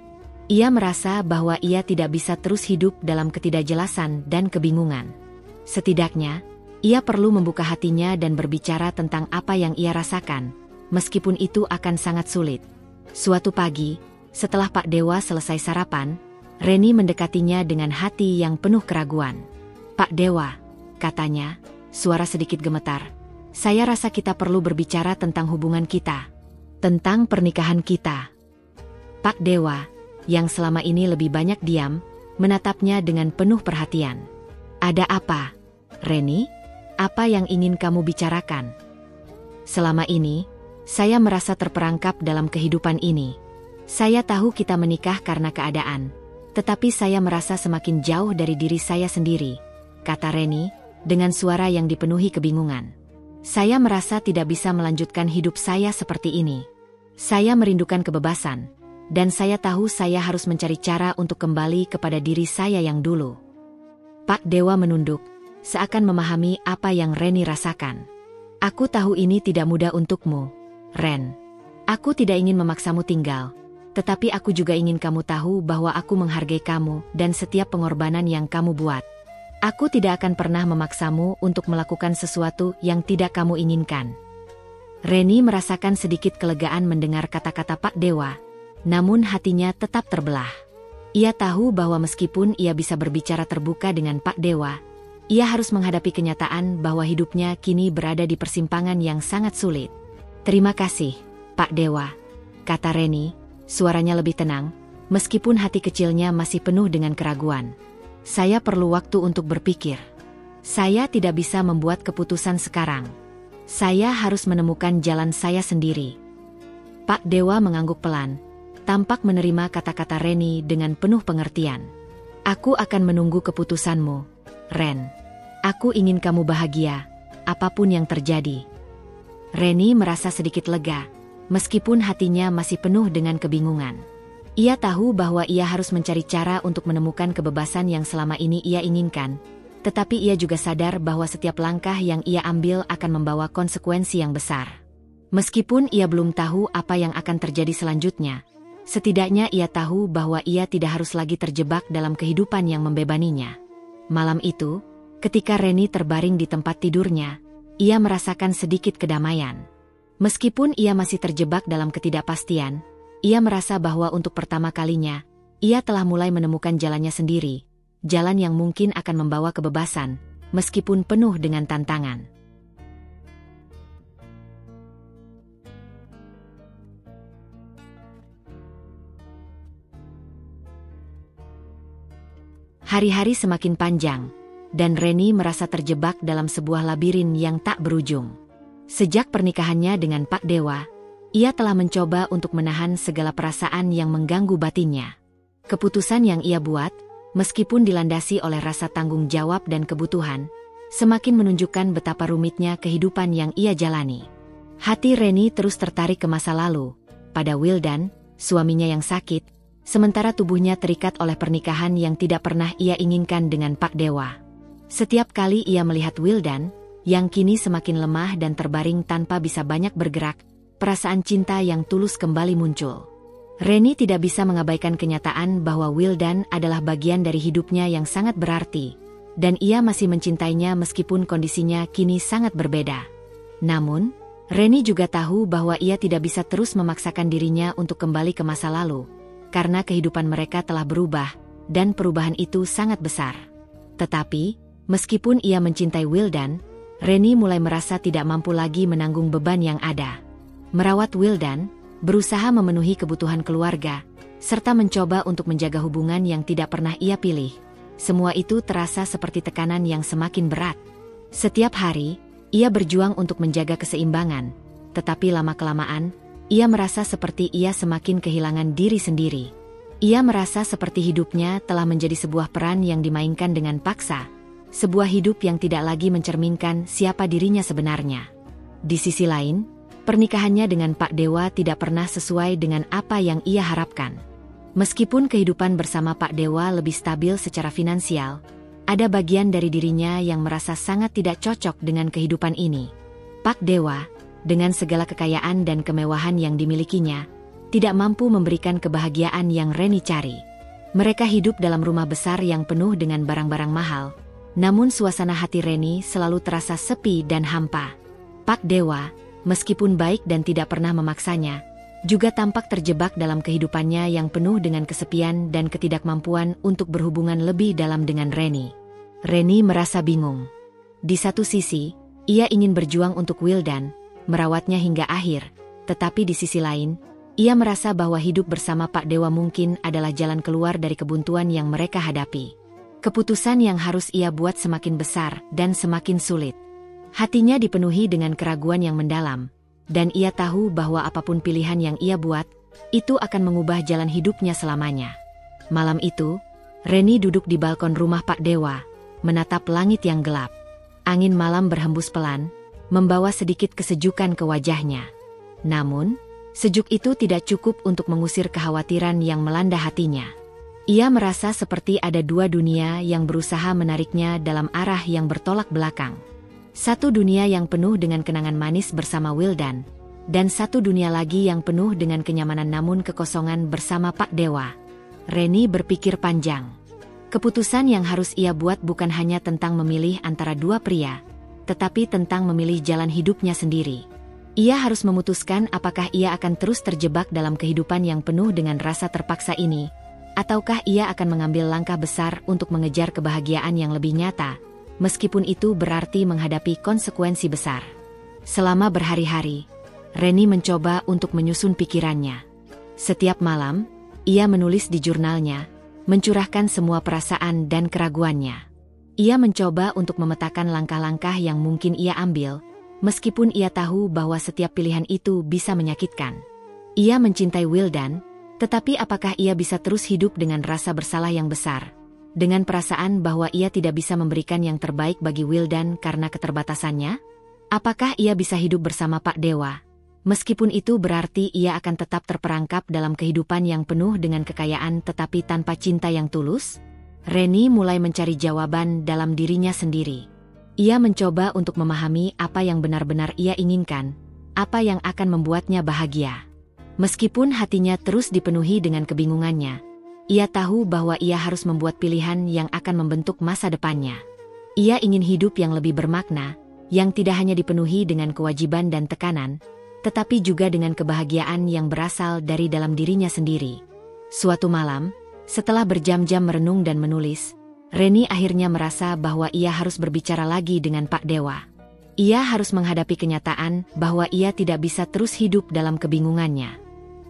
Ia merasa bahwa ia tidak bisa terus hidup dalam ketidakjelasan dan kebingungan. Setidaknya, ia perlu membuka hatinya dan berbicara tentang apa yang ia rasakan, meskipun itu akan sangat sulit. Suatu pagi, setelah Pak Dewa selesai sarapan, Reni mendekatinya dengan hati yang penuh keraguan. "Pak Dewa, katanya, suara sedikit gemetar. Saya rasa kita perlu berbicara tentang hubungan kita. Tentang pernikahan kita. Pak Dewa, yang selama ini lebih banyak diam, menatapnya dengan penuh perhatian. Ada apa, Reni? Apa yang ingin kamu bicarakan? Selama ini, saya merasa terperangkap dalam kehidupan ini. Saya tahu kita menikah karena keadaan, tetapi saya merasa semakin jauh dari diri saya sendiri, kata Reni, dengan suara yang dipenuhi kebingungan. Saya merasa tidak bisa melanjutkan hidup saya seperti ini. Saya merindukan kebebasan, dan saya tahu saya harus mencari cara untuk kembali kepada diri saya yang dulu. Pak Dewa menunduk, seakan memahami apa yang Reni rasakan. Aku tahu ini tidak mudah untukmu, Ren. Aku tidak ingin memaksamu tinggal, tetapi aku juga ingin kamu tahu bahwa aku menghargai kamu dan setiap pengorbanan yang kamu buat. Aku tidak akan pernah memaksamu untuk melakukan sesuatu yang tidak kamu inginkan. Reni merasakan sedikit kelegaan mendengar kata-kata Pak Dewa, namun hatinya tetap terbelah. Ia tahu bahwa meskipun ia bisa berbicara terbuka dengan Pak Dewa, ia harus menghadapi kenyataan bahwa hidupnya kini berada di persimpangan yang sangat sulit. Terima kasih, Pak Dewa, kata Reni, suaranya lebih tenang, meskipun hati kecilnya masih penuh dengan keraguan. Saya perlu waktu untuk berpikir. Saya tidak bisa membuat keputusan sekarang. Saya harus menemukan jalan saya sendiri. Pak Dewa mengangguk pelan, tampak menerima kata-kata Reni dengan penuh pengertian. Aku akan menunggu keputusanmu, Ren. Aku ingin kamu bahagia, apapun yang terjadi. Reni merasa sedikit lega, meskipun hatinya masih penuh dengan kebingungan. Ia tahu bahwa ia harus mencari cara untuk menemukan kebebasan yang selama ini ia inginkan, tetapi ia juga sadar bahwa setiap langkah yang ia ambil akan membawa konsekuensi yang besar. Meskipun ia belum tahu apa yang akan terjadi selanjutnya, setidaknya ia tahu bahwa ia tidak harus lagi terjebak dalam kehidupan yang membebaninya. Malam itu, ketika Reni terbaring di tempat tidurnya, ia merasakan sedikit kedamaian. Meskipun ia masih terjebak dalam ketidakpastian, ia merasa bahwa untuk pertama kalinya, ia telah mulai menemukan jalannya sendiri, jalan yang mungkin akan membawa kebebasan, meskipun penuh dengan tantangan. Hari-hari semakin panjang, dan Reni merasa terjebak dalam sebuah labirin yang tak berujung. Sejak pernikahannya dengan Pak Dewa, ia telah mencoba untuk menahan segala perasaan yang mengganggu batinnya. Keputusan yang ia buat, meskipun dilandasi oleh rasa tanggung jawab dan kebutuhan, semakin menunjukkan betapa rumitnya kehidupan yang ia jalani. Hati Reni terus tertarik ke masa lalu, pada Wildan, suaminya yang sakit, sementara tubuhnya terikat oleh pernikahan yang tidak pernah ia inginkan dengan Pak Dewa. Setiap kali ia melihat Wildan, yang kini semakin lemah dan terbaring tanpa bisa banyak bergerak, perasaan cinta yang tulus kembali muncul. Reni tidak bisa mengabaikan kenyataan bahwa Wildan adalah bagian dari hidupnya yang sangat berarti, dan ia masih mencintainya meskipun kondisinya kini sangat berbeda. Namun, Reni juga tahu bahwa ia tidak bisa terus memaksakan dirinya untuk kembali ke masa lalu, karena kehidupan mereka telah berubah, dan perubahan itu sangat besar. Tetapi, meskipun ia mencintai Wildan, Reni mulai merasa tidak mampu lagi menanggung beban yang ada. Merawat Wildan, berusaha memenuhi kebutuhan keluarga, serta mencoba untuk menjaga hubungan yang tidak pernah ia pilih. Semua itu terasa seperti tekanan yang semakin berat. Setiap hari, ia berjuang untuk menjaga keseimbangan, tetapi lama-kelamaan, ia merasa seperti ia semakin kehilangan diri sendiri. Ia merasa seperti hidupnya telah menjadi sebuah peran yang dimainkan dengan paksa, sebuah hidup yang tidak lagi mencerminkan siapa dirinya sebenarnya. Di sisi lain, pernikahannya dengan Pak Dewa tidak pernah sesuai dengan apa yang ia harapkan. Meskipun kehidupan bersama Pak Dewa lebih stabil secara finansial, ada bagian dari dirinya yang merasa sangat tidak cocok dengan kehidupan ini. Pak Dewa, dengan segala kekayaan dan kemewahan yang dimilikinya, tidak mampu memberikan kebahagiaan yang Reni cari. Mereka hidup dalam rumah besar yang penuh dengan barang-barang mahal, namun suasana hati Reni selalu terasa sepi dan hampa. Pak Dewa, meskipun baik dan tidak pernah memaksanya, juga tampak terjebak dalam kehidupannya yang penuh dengan kesepian dan ketidakmampuan untuk berhubungan lebih dalam dengan Reni. Reni merasa bingung. Di satu sisi, ia ingin berjuang untuk Wildan, merawatnya hingga akhir, tetapi di sisi lain, ia merasa bahwa hidup bersama Pak Dewa mungkin adalah jalan keluar dari kebuntuan yang mereka hadapi. Keputusan yang harus ia buat semakin besar dan semakin sulit. Hatinya dipenuhi dengan keraguan yang mendalam, dan ia tahu bahwa apapun pilihan yang ia buat, itu akan mengubah jalan hidupnya selamanya. Malam itu, Reni duduk di balkon rumah Pak Dewa, menatap langit yang gelap. Angin malam berhembus pelan, membawa sedikit kesejukan ke wajahnya. Namun, sejuk itu tidak cukup untuk mengusir kekhawatiran yang melanda hatinya. Ia merasa seperti ada dua dunia yang berusaha menariknya dalam arah yang bertolak belakang. Satu dunia yang penuh dengan kenangan manis bersama Wildan, dan satu dunia lagi yang penuh dengan kenyamanan namun kekosongan bersama Pak Dewa. Reni berpikir panjang. Keputusan yang harus ia buat bukan hanya tentang memilih antara dua pria, tetapi tentang memilih jalan hidupnya sendiri. Ia harus memutuskan apakah ia akan terus terjebak dalam kehidupan yang penuh dengan rasa terpaksa ini, ataukah ia akan mengambil langkah besar untuk mengejar kebahagiaan yang lebih nyata, meskipun itu berarti menghadapi konsekuensi besar. Selama berhari-hari, Reni mencoba untuk menyusun pikirannya. Setiap malam, ia menulis di jurnalnya, mencurahkan semua perasaan dan keraguannya. Ia mencoba untuk memetakan langkah-langkah yang mungkin ia ambil, meskipun ia tahu bahwa setiap pilihan itu bisa menyakitkan. Ia mencintai Wildan, tetapi apakah ia bisa terus hidup dengan rasa bersalah yang besar? Dengan perasaan bahwa ia tidak bisa memberikan yang terbaik bagi Wildan karena keterbatasannya? Apakah ia bisa hidup bersama Pak Dewa? Meskipun itu berarti ia akan tetap terperangkap dalam kehidupan yang penuh dengan kekayaan tetapi tanpa cinta yang tulus? Reni mulai mencari jawaban dalam dirinya sendiri. Ia mencoba untuk memahami apa yang benar-benar ia inginkan, apa yang akan membuatnya bahagia. Meskipun hatinya terus dipenuhi dengan kebingungannya, ia tahu bahwa ia harus membuat pilihan yang akan membentuk masa depannya. Ia ingin hidup yang lebih bermakna, yang tidak hanya dipenuhi dengan kewajiban dan tekanan, tetapi juga dengan kebahagiaan yang berasal dari dalam dirinya sendiri. Suatu malam, setelah berjam-jam merenung dan menulis, Reni akhirnya merasa bahwa ia harus berbicara lagi dengan Pak Dewa. Ia harus menghadapi kenyataan bahwa ia tidak bisa terus hidup dalam kebingungannya.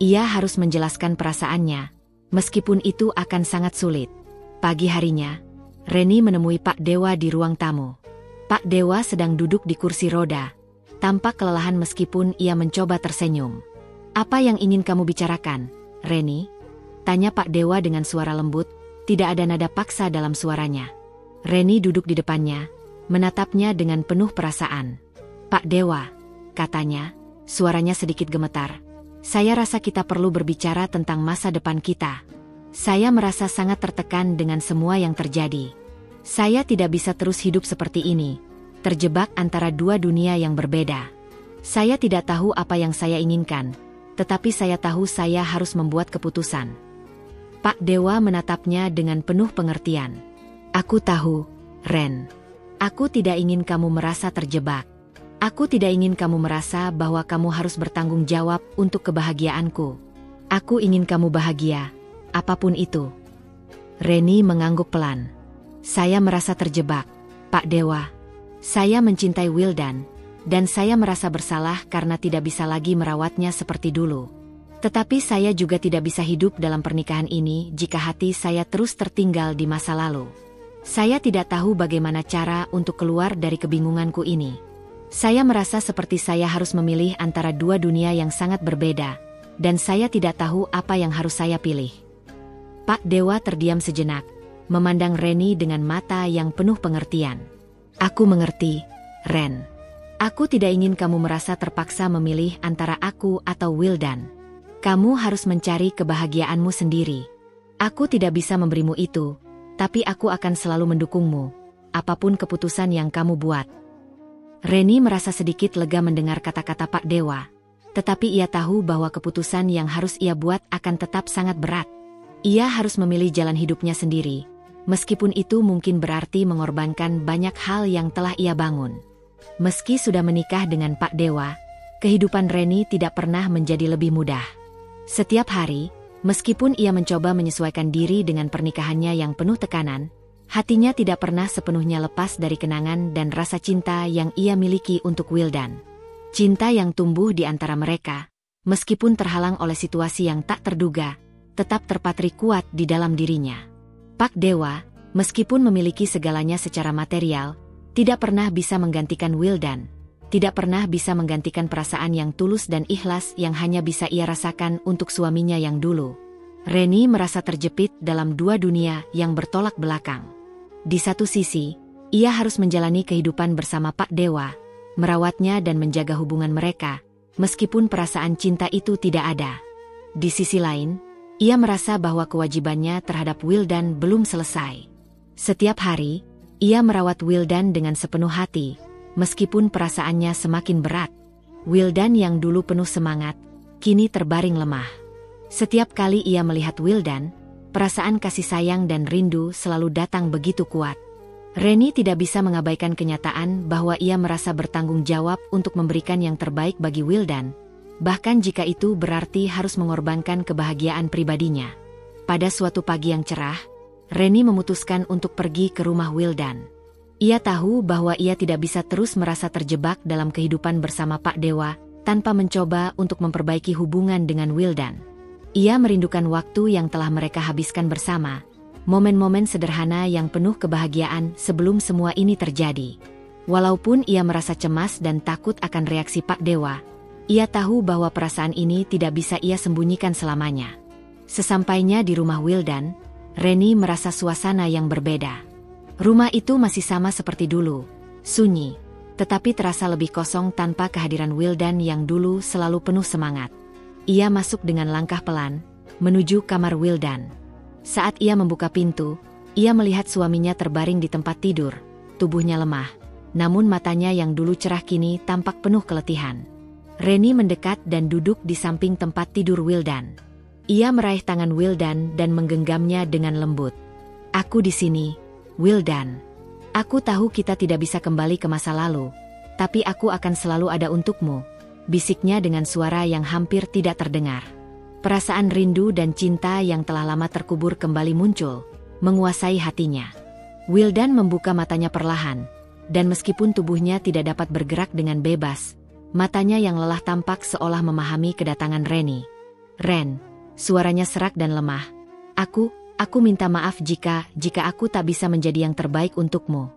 Ia harus menjelaskan perasaannya, meskipun itu akan sangat sulit. Pagi harinya, Reni menemui Pak Dewa di ruang tamu. Pak Dewa sedang duduk di kursi roda, tampak kelelahan meskipun ia mencoba tersenyum. "Apa yang ingin kamu bicarakan, Reni?" tanya Pak Dewa dengan suara lembut, tidak ada nada paksa dalam suaranya. Reni duduk di depannya, menatapnya dengan penuh perasaan. "Pak Dewa," katanya, suaranya sedikit gemetar. "Saya rasa kita perlu berbicara tentang masa depan kita. Saya merasa sangat tertekan dengan semua yang terjadi. Saya tidak bisa terus hidup seperti ini, terjebak antara dua dunia yang berbeda. Saya tidak tahu apa yang saya inginkan, tetapi saya tahu saya harus membuat keputusan." Pak Dewa menatapnya dengan penuh pengertian. "Aku tahu, Ren. Aku tidak ingin kamu merasa terjebak. Aku tidak ingin kamu merasa bahwa kamu harus bertanggung jawab untuk kebahagiaanku. Aku ingin kamu bahagia, apapun itu." Reni mengangguk pelan. "Saya merasa terjebak, Pak Dewa. Saya mencintai Wildan, dan saya merasa bersalah karena tidak bisa lagi merawatnya seperti dulu. Tetapi saya juga tidak bisa hidup dalam pernikahan ini jika hati saya terus tertinggal di masa lalu. Saya tidak tahu bagaimana cara untuk keluar dari kebingunganku ini. Saya merasa seperti saya harus memilih antara dua dunia yang sangat berbeda, dan saya tidak tahu apa yang harus saya pilih." Pak Dewa terdiam sejenak, memandang Reni dengan mata yang penuh pengertian. "Aku mengerti, Ren. Aku tidak ingin kamu merasa terpaksa memilih antara aku atau Wildan. Kamu harus mencari kebahagiaanmu sendiri. Aku tidak bisa memberimu itu, tapi aku akan selalu mendukungmu, apapun keputusan yang kamu buat." Reni merasa sedikit lega mendengar kata-kata Pak Dewa, tetapi ia tahu bahwa keputusan yang harus ia buat akan tetap sangat berat. Ia harus memilih jalan hidupnya sendiri, meskipun itu mungkin berarti mengorbankan banyak hal yang telah ia bangun. Meski sudah menikah dengan Pak Dewa, kehidupan Reni tidak pernah menjadi lebih mudah. Setiap hari, meskipun ia mencoba menyesuaikan diri dengan pernikahannya yang penuh tekanan, Hatinya tidak pernah sepenuhnya lepas dari kenangan dan rasa cinta yang ia miliki untuk Wildan. Cinta yang tumbuh di antara mereka, meskipun terhalang oleh situasi yang tak terduga, tetap terpatri kuat di dalam dirinya. Pak Dewa, meskipun memiliki segalanya secara material, tidak pernah bisa menggantikan Wildan, tidak pernah bisa menggantikan perasaan yang tulus dan ikhlas yang hanya bisa ia rasakan untuk suaminya yang dulu. Reni merasa terjepit dalam dua dunia yang bertolak belakang. Di satu sisi, ia harus menjalani kehidupan bersama Pak Dewa, merawatnya dan menjaga hubungan mereka, meskipun perasaan cinta itu tidak ada. Di sisi lain, ia merasa bahwa kewajibannya terhadap Wildan belum selesai. Setiap hari, ia merawat Wildan dengan sepenuh hati, meskipun perasaannya semakin berat. Wildan yang dulu penuh semangat, kini terbaring lemah. Setiap kali ia melihat Wildan, perasaan kasih sayang dan rindu selalu datang begitu kuat. Reni tidak bisa mengabaikan kenyataan bahwa ia merasa bertanggung jawab untuk memberikan yang terbaik bagi Wildan, bahkan jika itu berarti harus mengorbankan kebahagiaan pribadinya. Pada suatu pagi yang cerah, Reni memutuskan untuk pergi ke rumah Wildan. Ia tahu bahwa ia tidak bisa terus merasa terjebak dalam kehidupan bersama Pak Dewa tanpa mencoba untuk memperbaiki hubungan dengan Wildan. Ia merindukan waktu yang telah mereka habiskan bersama, momen-momen sederhana yang penuh kebahagiaan sebelum semua ini terjadi. Walaupun ia merasa cemas dan takut akan reaksi Pak Dewa, ia tahu bahwa perasaan ini tidak bisa ia sembunyikan selamanya. Sesampainya di rumah Wildan, Reni merasa suasana yang berbeda. Rumah itu masih sama seperti dulu, sunyi, tetapi terasa lebih kosong tanpa kehadiran Wildan yang dulu selalu penuh semangat. Ia masuk dengan langkah pelan, menuju kamar Wildan. Saat ia membuka pintu, ia melihat suaminya terbaring di tempat tidur, tubuhnya lemah, namun matanya yang dulu cerah kini tampak penuh keletihan. Reni mendekat dan duduk di samping tempat tidur Wildan. Ia meraih tangan Wildan dan menggenggamnya dengan lembut. "Aku di sini, Wildan. Aku tahu kita tidak bisa kembali ke masa lalu, tapi aku akan selalu ada untukmu," bisiknya dengan suara yang hampir tidak terdengar. Perasaan rindu dan cinta yang telah lama terkubur kembali muncul, menguasai hatinya. Wildan membuka matanya perlahan, dan meskipun tubuhnya tidak dapat bergerak dengan bebas, matanya yang lelah tampak seolah memahami kedatangan Reni. "Ren," suaranya serak dan lemah. Aku minta maaf jika aku tak bisa menjadi yang terbaik untukmu."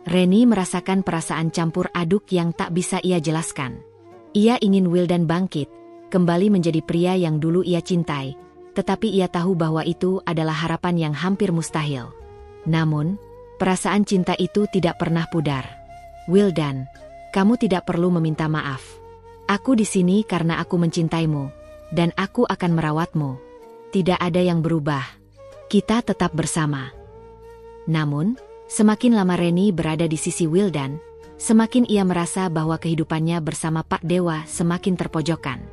Reni merasakan perasaan campur aduk yang tak bisa ia jelaskan. Ia ingin Wildan bangkit, kembali menjadi pria yang dulu ia cintai, tetapi ia tahu bahwa itu adalah harapan yang hampir mustahil. Namun, perasaan cinta itu tidak pernah pudar. "Wildan, kamu tidak perlu meminta maaf. Aku di sini karena aku mencintaimu, dan aku akan merawatmu. Tidak ada yang berubah. Kita tetap bersama." Namun, semakin lama Reni berada di sisi Wildan, semakin ia merasa bahwa kehidupannya bersama Pak Dewa semakin terpojokkan.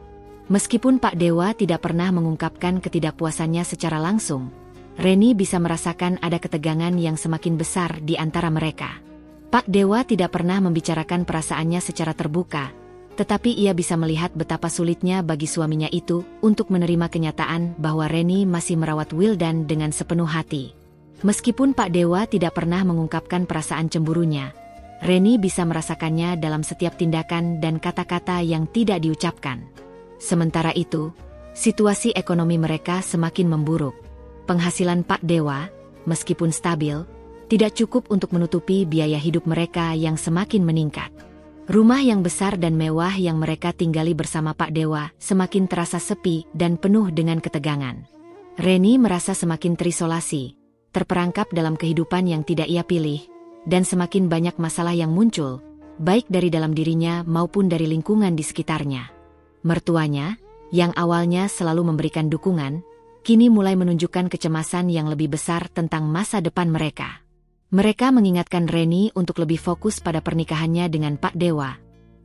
Meskipun Pak Dewa tidak pernah mengungkapkan ketidakpuasannya secara langsung, Reni bisa merasakan ada ketegangan yang semakin besar di antara mereka. Pak Dewa tidak pernah membicarakan perasaannya secara terbuka, tetapi ia bisa melihat betapa sulitnya bagi suaminya itu untuk menerima kenyataan bahwa Reni masih merawat Wildan dengan sepenuh hati. Meskipun Pak Dewa tidak pernah mengungkapkan perasaan cemburunya, Reni bisa merasakannya dalam setiap tindakan dan kata-kata yang tidak diucapkan. Sementara itu, situasi ekonomi mereka semakin memburuk. Penghasilan Pak Dewa, meskipun stabil, tidak cukup untuk menutupi biaya hidup mereka yang semakin meningkat. Rumah yang besar dan mewah yang mereka tinggali bersama Pak Dewa semakin terasa sepi dan penuh dengan ketegangan. Reni merasa semakin terisolasi, terperangkap dalam kehidupan yang tidak ia pilih, dan semakin banyak masalah yang muncul, baik dari dalam dirinya maupun dari lingkungan di sekitarnya. Mertuanya, yang awalnya selalu memberikan dukungan, kini mulai menunjukkan kecemasan yang lebih besar tentang masa depan mereka. Mereka mengingatkan Reni untuk lebih fokus pada pernikahannya dengan Pak Dewa,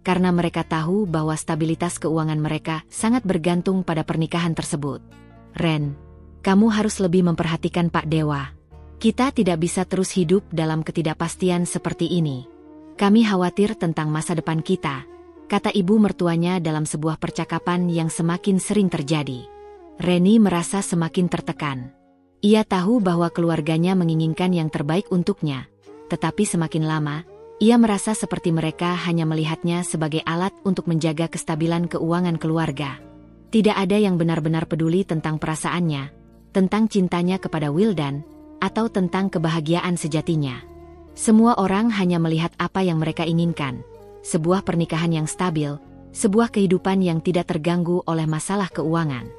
karena mereka tahu bahwa stabilitas keuangan mereka sangat bergantung pada pernikahan tersebut. "Ren, kamu harus lebih memperhatikan Pak Dewa. Kita tidak bisa terus hidup dalam ketidakpastian seperti ini. Kami khawatir tentang masa depan kita," kata ibu mertuanya dalam sebuah percakapan yang semakin sering terjadi. Reni merasa semakin tertekan. Ia tahu bahwa keluarganya menginginkan yang terbaik untuknya, tetapi semakin lama, ia merasa seperti mereka hanya melihatnya sebagai alat untuk menjaga kestabilan keuangan keluarga. Tidak ada yang benar-benar peduli tentang perasaannya, tentang cintanya kepada Wildan, atau tentang kebahagiaan sejatinya. Semua orang hanya melihat apa yang mereka inginkan, sebuah pernikahan yang stabil, sebuah kehidupan yang tidak terganggu oleh masalah keuangan.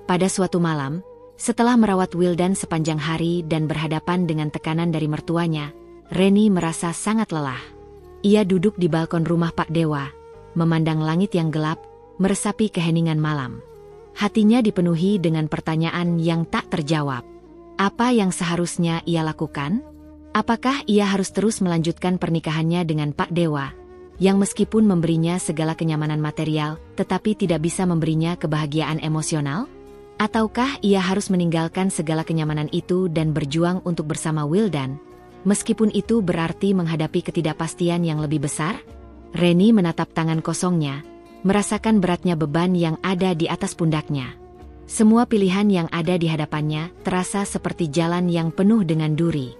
Pada suatu malam, setelah merawat Wildan sepanjang hari dan berhadapan dengan tekanan dari mertuanya, Reni merasa sangat lelah. Ia duduk di balkon rumah Pak Dewa, memandang langit yang gelap, meresapi keheningan malam. Hatinya dipenuhi dengan pertanyaan yang tak terjawab. Apa yang seharusnya ia lakukan? Apakah ia harus terus melanjutkan pernikahannya dengan Pak Dewa, yang meskipun memberinya segala kenyamanan material, tetapi tidak bisa memberinya kebahagiaan emosional? Ataukah ia harus meninggalkan segala kenyamanan itu dan berjuang untuk bersama Wildan, meskipun itu berarti menghadapi ketidakpastian yang lebih besar? Reni menatap tangan kosongnya, merasakan beratnya beban yang ada di atas pundaknya. Semua pilihan yang ada di hadapannya terasa seperti jalan yang penuh dengan duri.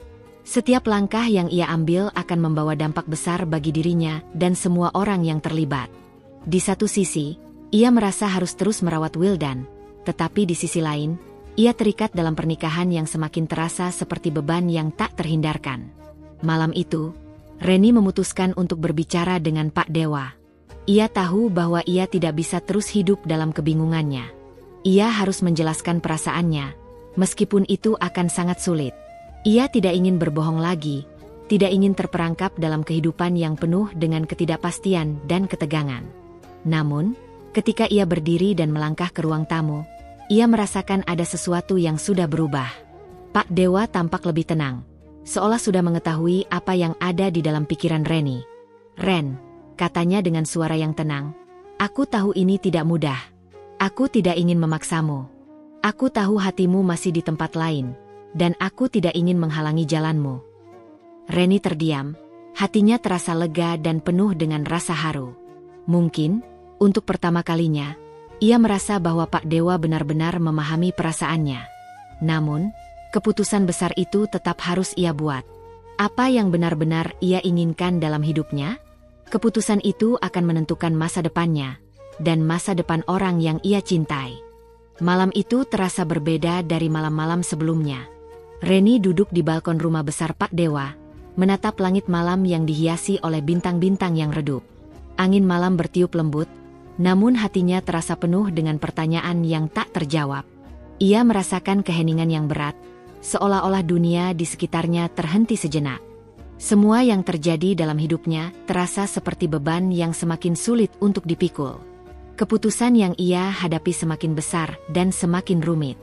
Setiap langkah yang ia ambil akan membawa dampak besar bagi dirinya dan semua orang yang terlibat. Di satu sisi, ia merasa harus terus merawat Wildan, tetapi di sisi lain, ia terikat dalam pernikahan yang semakin terasa seperti beban yang tak terhindarkan. Malam itu, Reni memutuskan untuk berbicara dengan Pak Dewa. Ia tahu bahwa ia tidak bisa terus hidup dalam kebingungannya. Ia harus menjelaskan perasaannya, meskipun itu akan sangat sulit. Ia tidak ingin berbohong lagi, tidak ingin terperangkap dalam kehidupan yang penuh dengan ketidakpastian dan ketegangan. Namun, ketika ia berdiri dan melangkah ke ruang tamu, ia merasakan ada sesuatu yang sudah berubah. Pak Dewa tampak lebih tenang, seolah sudah mengetahui apa yang ada di dalam pikiran Reni. "Ren," katanya dengan suara yang tenang, "aku tahu ini tidak mudah. Aku tidak ingin memaksamu. Aku tahu hatimu masih di tempat lain, dan aku tidak ingin menghalangi jalanmu." Reni terdiam, hatinya terasa lega dan penuh dengan rasa haru. Mungkin, untuk pertama kalinya, ia merasa bahwa Pak Dewa benar-benar memahami perasaannya. Namun, keputusan besar itu tetap harus ia buat. Apa yang benar-benar ia inginkan dalam hidupnya? Keputusan itu akan menentukan masa depannya, dan masa depan orang yang ia cintai. Malam itu terasa berbeda dari malam-malam sebelumnya. Reni duduk di balkon rumah besar Pak Dewa, menatap langit malam yang dihiasi oleh bintang-bintang yang redup. Angin malam bertiup lembut, namun hatinya terasa penuh dengan pertanyaan yang tak terjawab. Ia merasakan keheningan yang berat, seolah-olah dunia di sekitarnya terhenti sejenak. Semua yang terjadi dalam hidupnya terasa seperti beban yang semakin sulit untuk dipikul. Keputusan yang ia hadapi semakin besar dan semakin rumit.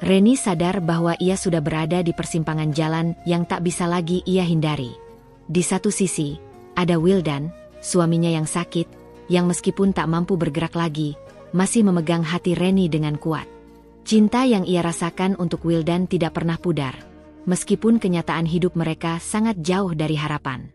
Reni sadar bahwa ia sudah berada di persimpangan jalan yang tak bisa lagi ia hindari. Di satu sisi, ada Wildan, suaminya yang sakit, yang meskipun tak mampu bergerak lagi, masih memegang hati Reni dengan kuat. Cinta yang ia rasakan untuk Wildan tidak pernah pudar, meskipun kenyataan hidup mereka sangat jauh dari harapan.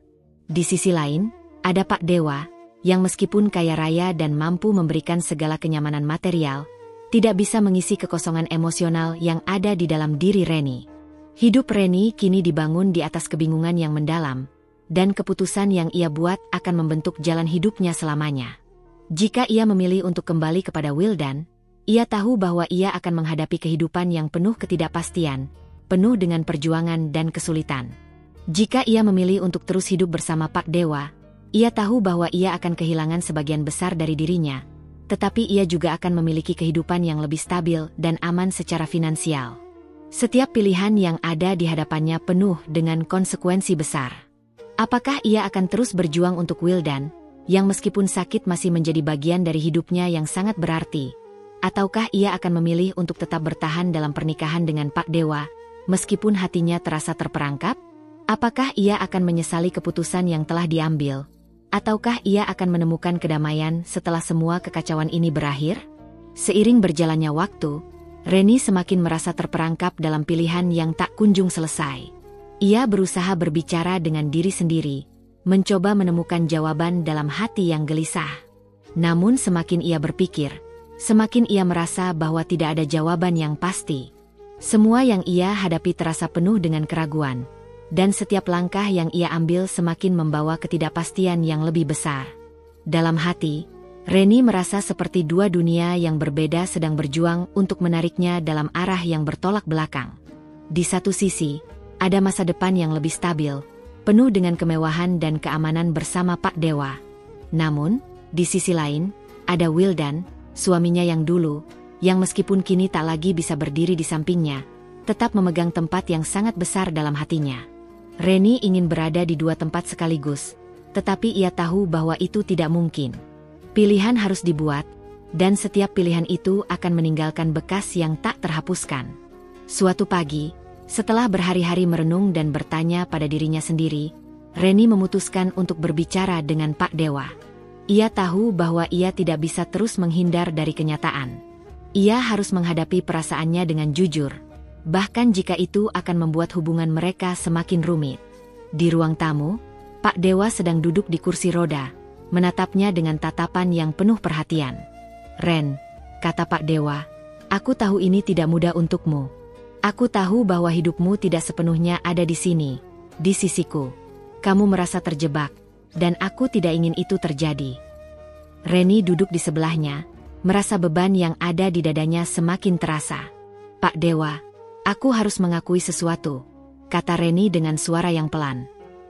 Di sisi lain, ada Pak Dewa, yang meskipun kaya raya dan mampu memberikan segala kenyamanan material, tidak bisa mengisi kekosongan emosional yang ada di dalam diri Reni. Hidup Reni kini dibangun di atas kebingungan yang mendalam, dan keputusan yang ia buat akan membentuk jalan hidupnya selamanya. Jika ia memilih untuk kembali kepada Wildan, ia tahu bahwa ia akan menghadapi kehidupan yang penuh ketidakpastian, penuh dengan perjuangan dan kesulitan. Jika ia memilih untuk terus hidup bersama Pak Dewa, ia tahu bahwa ia akan kehilangan sebagian besar dari dirinya, tetapi ia juga akan memiliki kehidupan yang lebih stabil dan aman secara finansial. Setiap pilihan yang ada di hadapannya penuh dengan konsekuensi besar. Apakah ia akan terus berjuang untuk Wildan, yang meskipun sakit masih menjadi bagian dari hidupnya yang sangat berarti? Ataukah ia akan memilih untuk tetap bertahan dalam pernikahan dengan Pak Dewa, meskipun hatinya terasa terperangkap? Apakah ia akan menyesali keputusan yang telah diambil? Ataukah ia akan menemukan kedamaian setelah semua kekacauan ini berakhir? Seiring berjalannya waktu, Reni semakin merasa terperangkap dalam pilihan yang tak kunjung selesai. Ia berusaha berbicara dengan diri sendiri, mencoba menemukan jawaban dalam hati yang gelisah. Namun semakin ia berpikir, semakin ia merasa bahwa tidak ada jawaban yang pasti. Semua yang ia hadapi terasa penuh dengan keraguan, dan setiap langkah yang ia ambil semakin membawa ketidakpastian yang lebih besar. Dalam hati, Reni merasa seperti dua dunia yang berbeda sedang berjuang untuk menariknya dalam arah yang bertolak belakang. Di satu sisi, ada masa depan yang lebih stabil, penuh dengan kemewahan dan keamanan bersama Pak Dewa. Namun, di sisi lain, ada Wildan, suaminya yang dulu, yang meskipun kini tak lagi bisa berdiri di sampingnya, tetap memegang tempat yang sangat besar dalam hatinya. Reni ingin berada di dua tempat sekaligus, tetapi ia tahu bahwa itu tidak mungkin. Pilihan harus dibuat, dan setiap pilihan itu akan meninggalkan bekas yang tak terhapuskan. Suatu pagi, setelah berhari-hari merenung dan bertanya pada dirinya sendiri, Reni memutuskan untuk berbicara dengan Pak Dewa. Ia tahu bahwa ia tidak bisa terus menghindar dari kenyataan. Ia harus menghadapi perasaannya dengan jujur, bahkan jika itu akan membuat hubungan mereka semakin rumit. Di ruang tamu, Pak Dewa sedang duduk di kursi roda, menatapnya dengan tatapan yang penuh perhatian. "Ren," kata Pak Dewa, "aku tahu ini tidak mudah untukmu. Aku tahu bahwa hidupmu tidak sepenuhnya ada di sini, di sisiku. Kamu merasa terjebak, dan aku tidak ingin itu terjadi." Reni duduk di sebelahnya, merasa beban yang ada di dadanya semakin terasa. "Pak Dewa, aku harus mengakui sesuatu," kata Reni dengan suara yang pelan.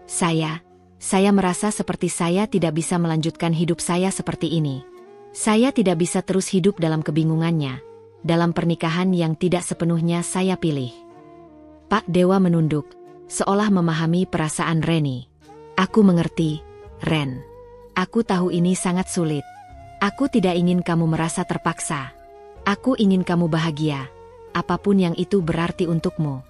Saya merasa seperti saya tidak bisa melanjutkan hidup saya seperti ini. Saya tidak bisa terus hidup dalam kebingungannya, dalam pernikahan yang tidak sepenuhnya saya pilih." Pak Dewa menunduk, seolah memahami perasaan Reni. "Aku mengerti, Ren. Aku tahu ini sangat sulit. Aku tidak ingin kamu merasa terpaksa. Aku ingin kamu bahagia, apapun yang itu berarti untukmu.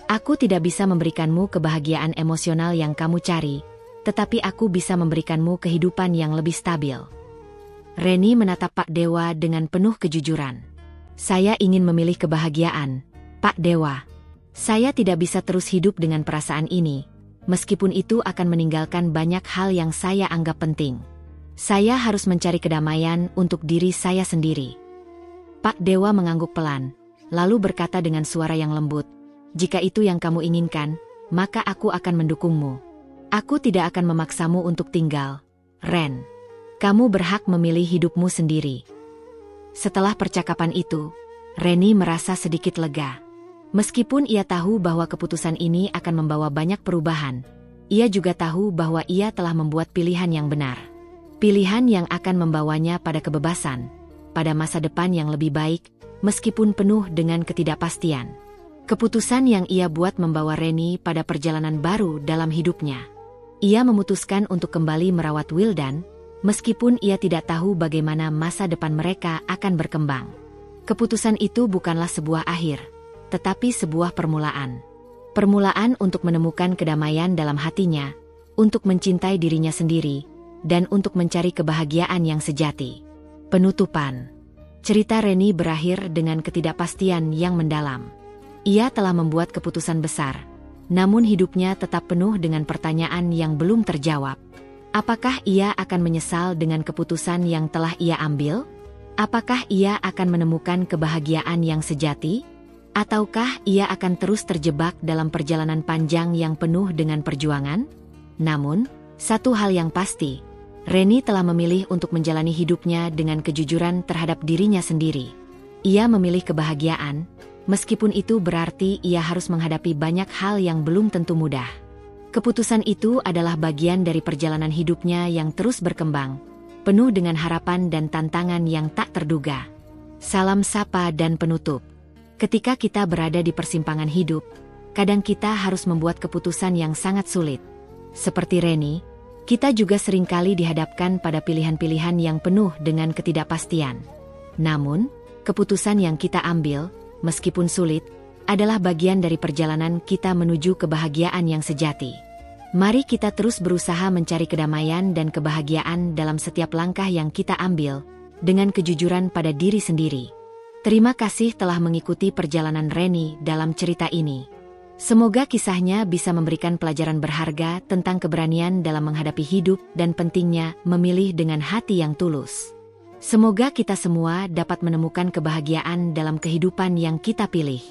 Aku tidak bisa memberikanmu kebahagiaan emosional yang kamu cari, tetapi aku bisa memberikanmu kehidupan yang lebih stabil." Reni menatap Pak Dewa dengan penuh kejujuran. "Saya ingin memilih kebahagiaan, Pak Dewa. Saya tidak bisa terus hidup dengan perasaan ini, meskipun itu akan meninggalkan banyak hal yang saya anggap penting. Saya harus mencari kedamaian untuk diri saya sendiri." Pak Dewa mengangguk pelan, lalu berkata dengan suara yang lembut, "Jika itu yang kamu inginkan, maka aku akan mendukungmu. Aku tidak akan memaksamu untuk tinggal, Ren. Kamu berhak memilih hidupmu sendiri." Setelah percakapan itu, Reni merasa sedikit lega. Meskipun ia tahu bahwa keputusan ini akan membawa banyak perubahan, ia juga tahu bahwa ia telah membuat pilihan yang benar. Pilihan yang akan membawanya pada kebebasan, pada masa depan yang lebih baik, meskipun penuh dengan ketidakpastian. Keputusan yang ia buat membawa Reni pada perjalanan baru dalam hidupnya. Ia memutuskan untuk kembali merawat Wildan, meskipun ia tidak tahu bagaimana masa depan mereka akan berkembang. Keputusan itu bukanlah sebuah akhir, tetapi sebuah permulaan. Permulaan untuk menemukan kedamaian dalam hatinya, untuk mencintai dirinya sendiri, dan untuk mencari kebahagiaan yang sejati. Penutupan. Cerita Reni berakhir dengan ketidakpastian yang mendalam. Ia telah membuat keputusan besar, namun hidupnya tetap penuh dengan pertanyaan yang belum terjawab. Apakah ia akan menyesal dengan keputusan yang telah ia ambil? Apakah ia akan menemukan kebahagiaan yang sejati? Ataukah ia akan terus terjebak dalam perjalanan panjang yang penuh dengan perjuangan? Namun, satu hal yang pasti, Reni telah memilih untuk menjalani hidupnya dengan kejujuran terhadap dirinya sendiri. Ia memilih kebahagiaan, meskipun itu berarti ia harus menghadapi banyak hal yang belum tentu mudah. Keputusan itu adalah bagian dari perjalanan hidupnya yang terus berkembang, penuh dengan harapan dan tantangan yang tak terduga. Salam sapa dan penutup. Ketika kita berada di persimpangan hidup, kadang kita harus membuat keputusan yang sangat sulit. Seperti Reni, kita juga seringkali dihadapkan pada pilihan-pilihan yang penuh dengan ketidakpastian. Namun, keputusan yang kita ambil, meskipun sulit, adalah bagian dari perjalanan kita menuju kebahagiaan yang sejati. Mari kita terus berusaha mencari kedamaian dan kebahagiaan dalam setiap langkah yang kita ambil, dengan kejujuran pada diri sendiri. Terima kasih telah mengikuti perjalanan Reni dalam cerita ini. Semoga kisahnya bisa memberikan pelajaran berharga tentang keberanian dalam menghadapi hidup dan pentingnya memilih dengan hati yang tulus. Semoga kita semua dapat menemukan kebahagiaan dalam kehidupan yang kita pilih.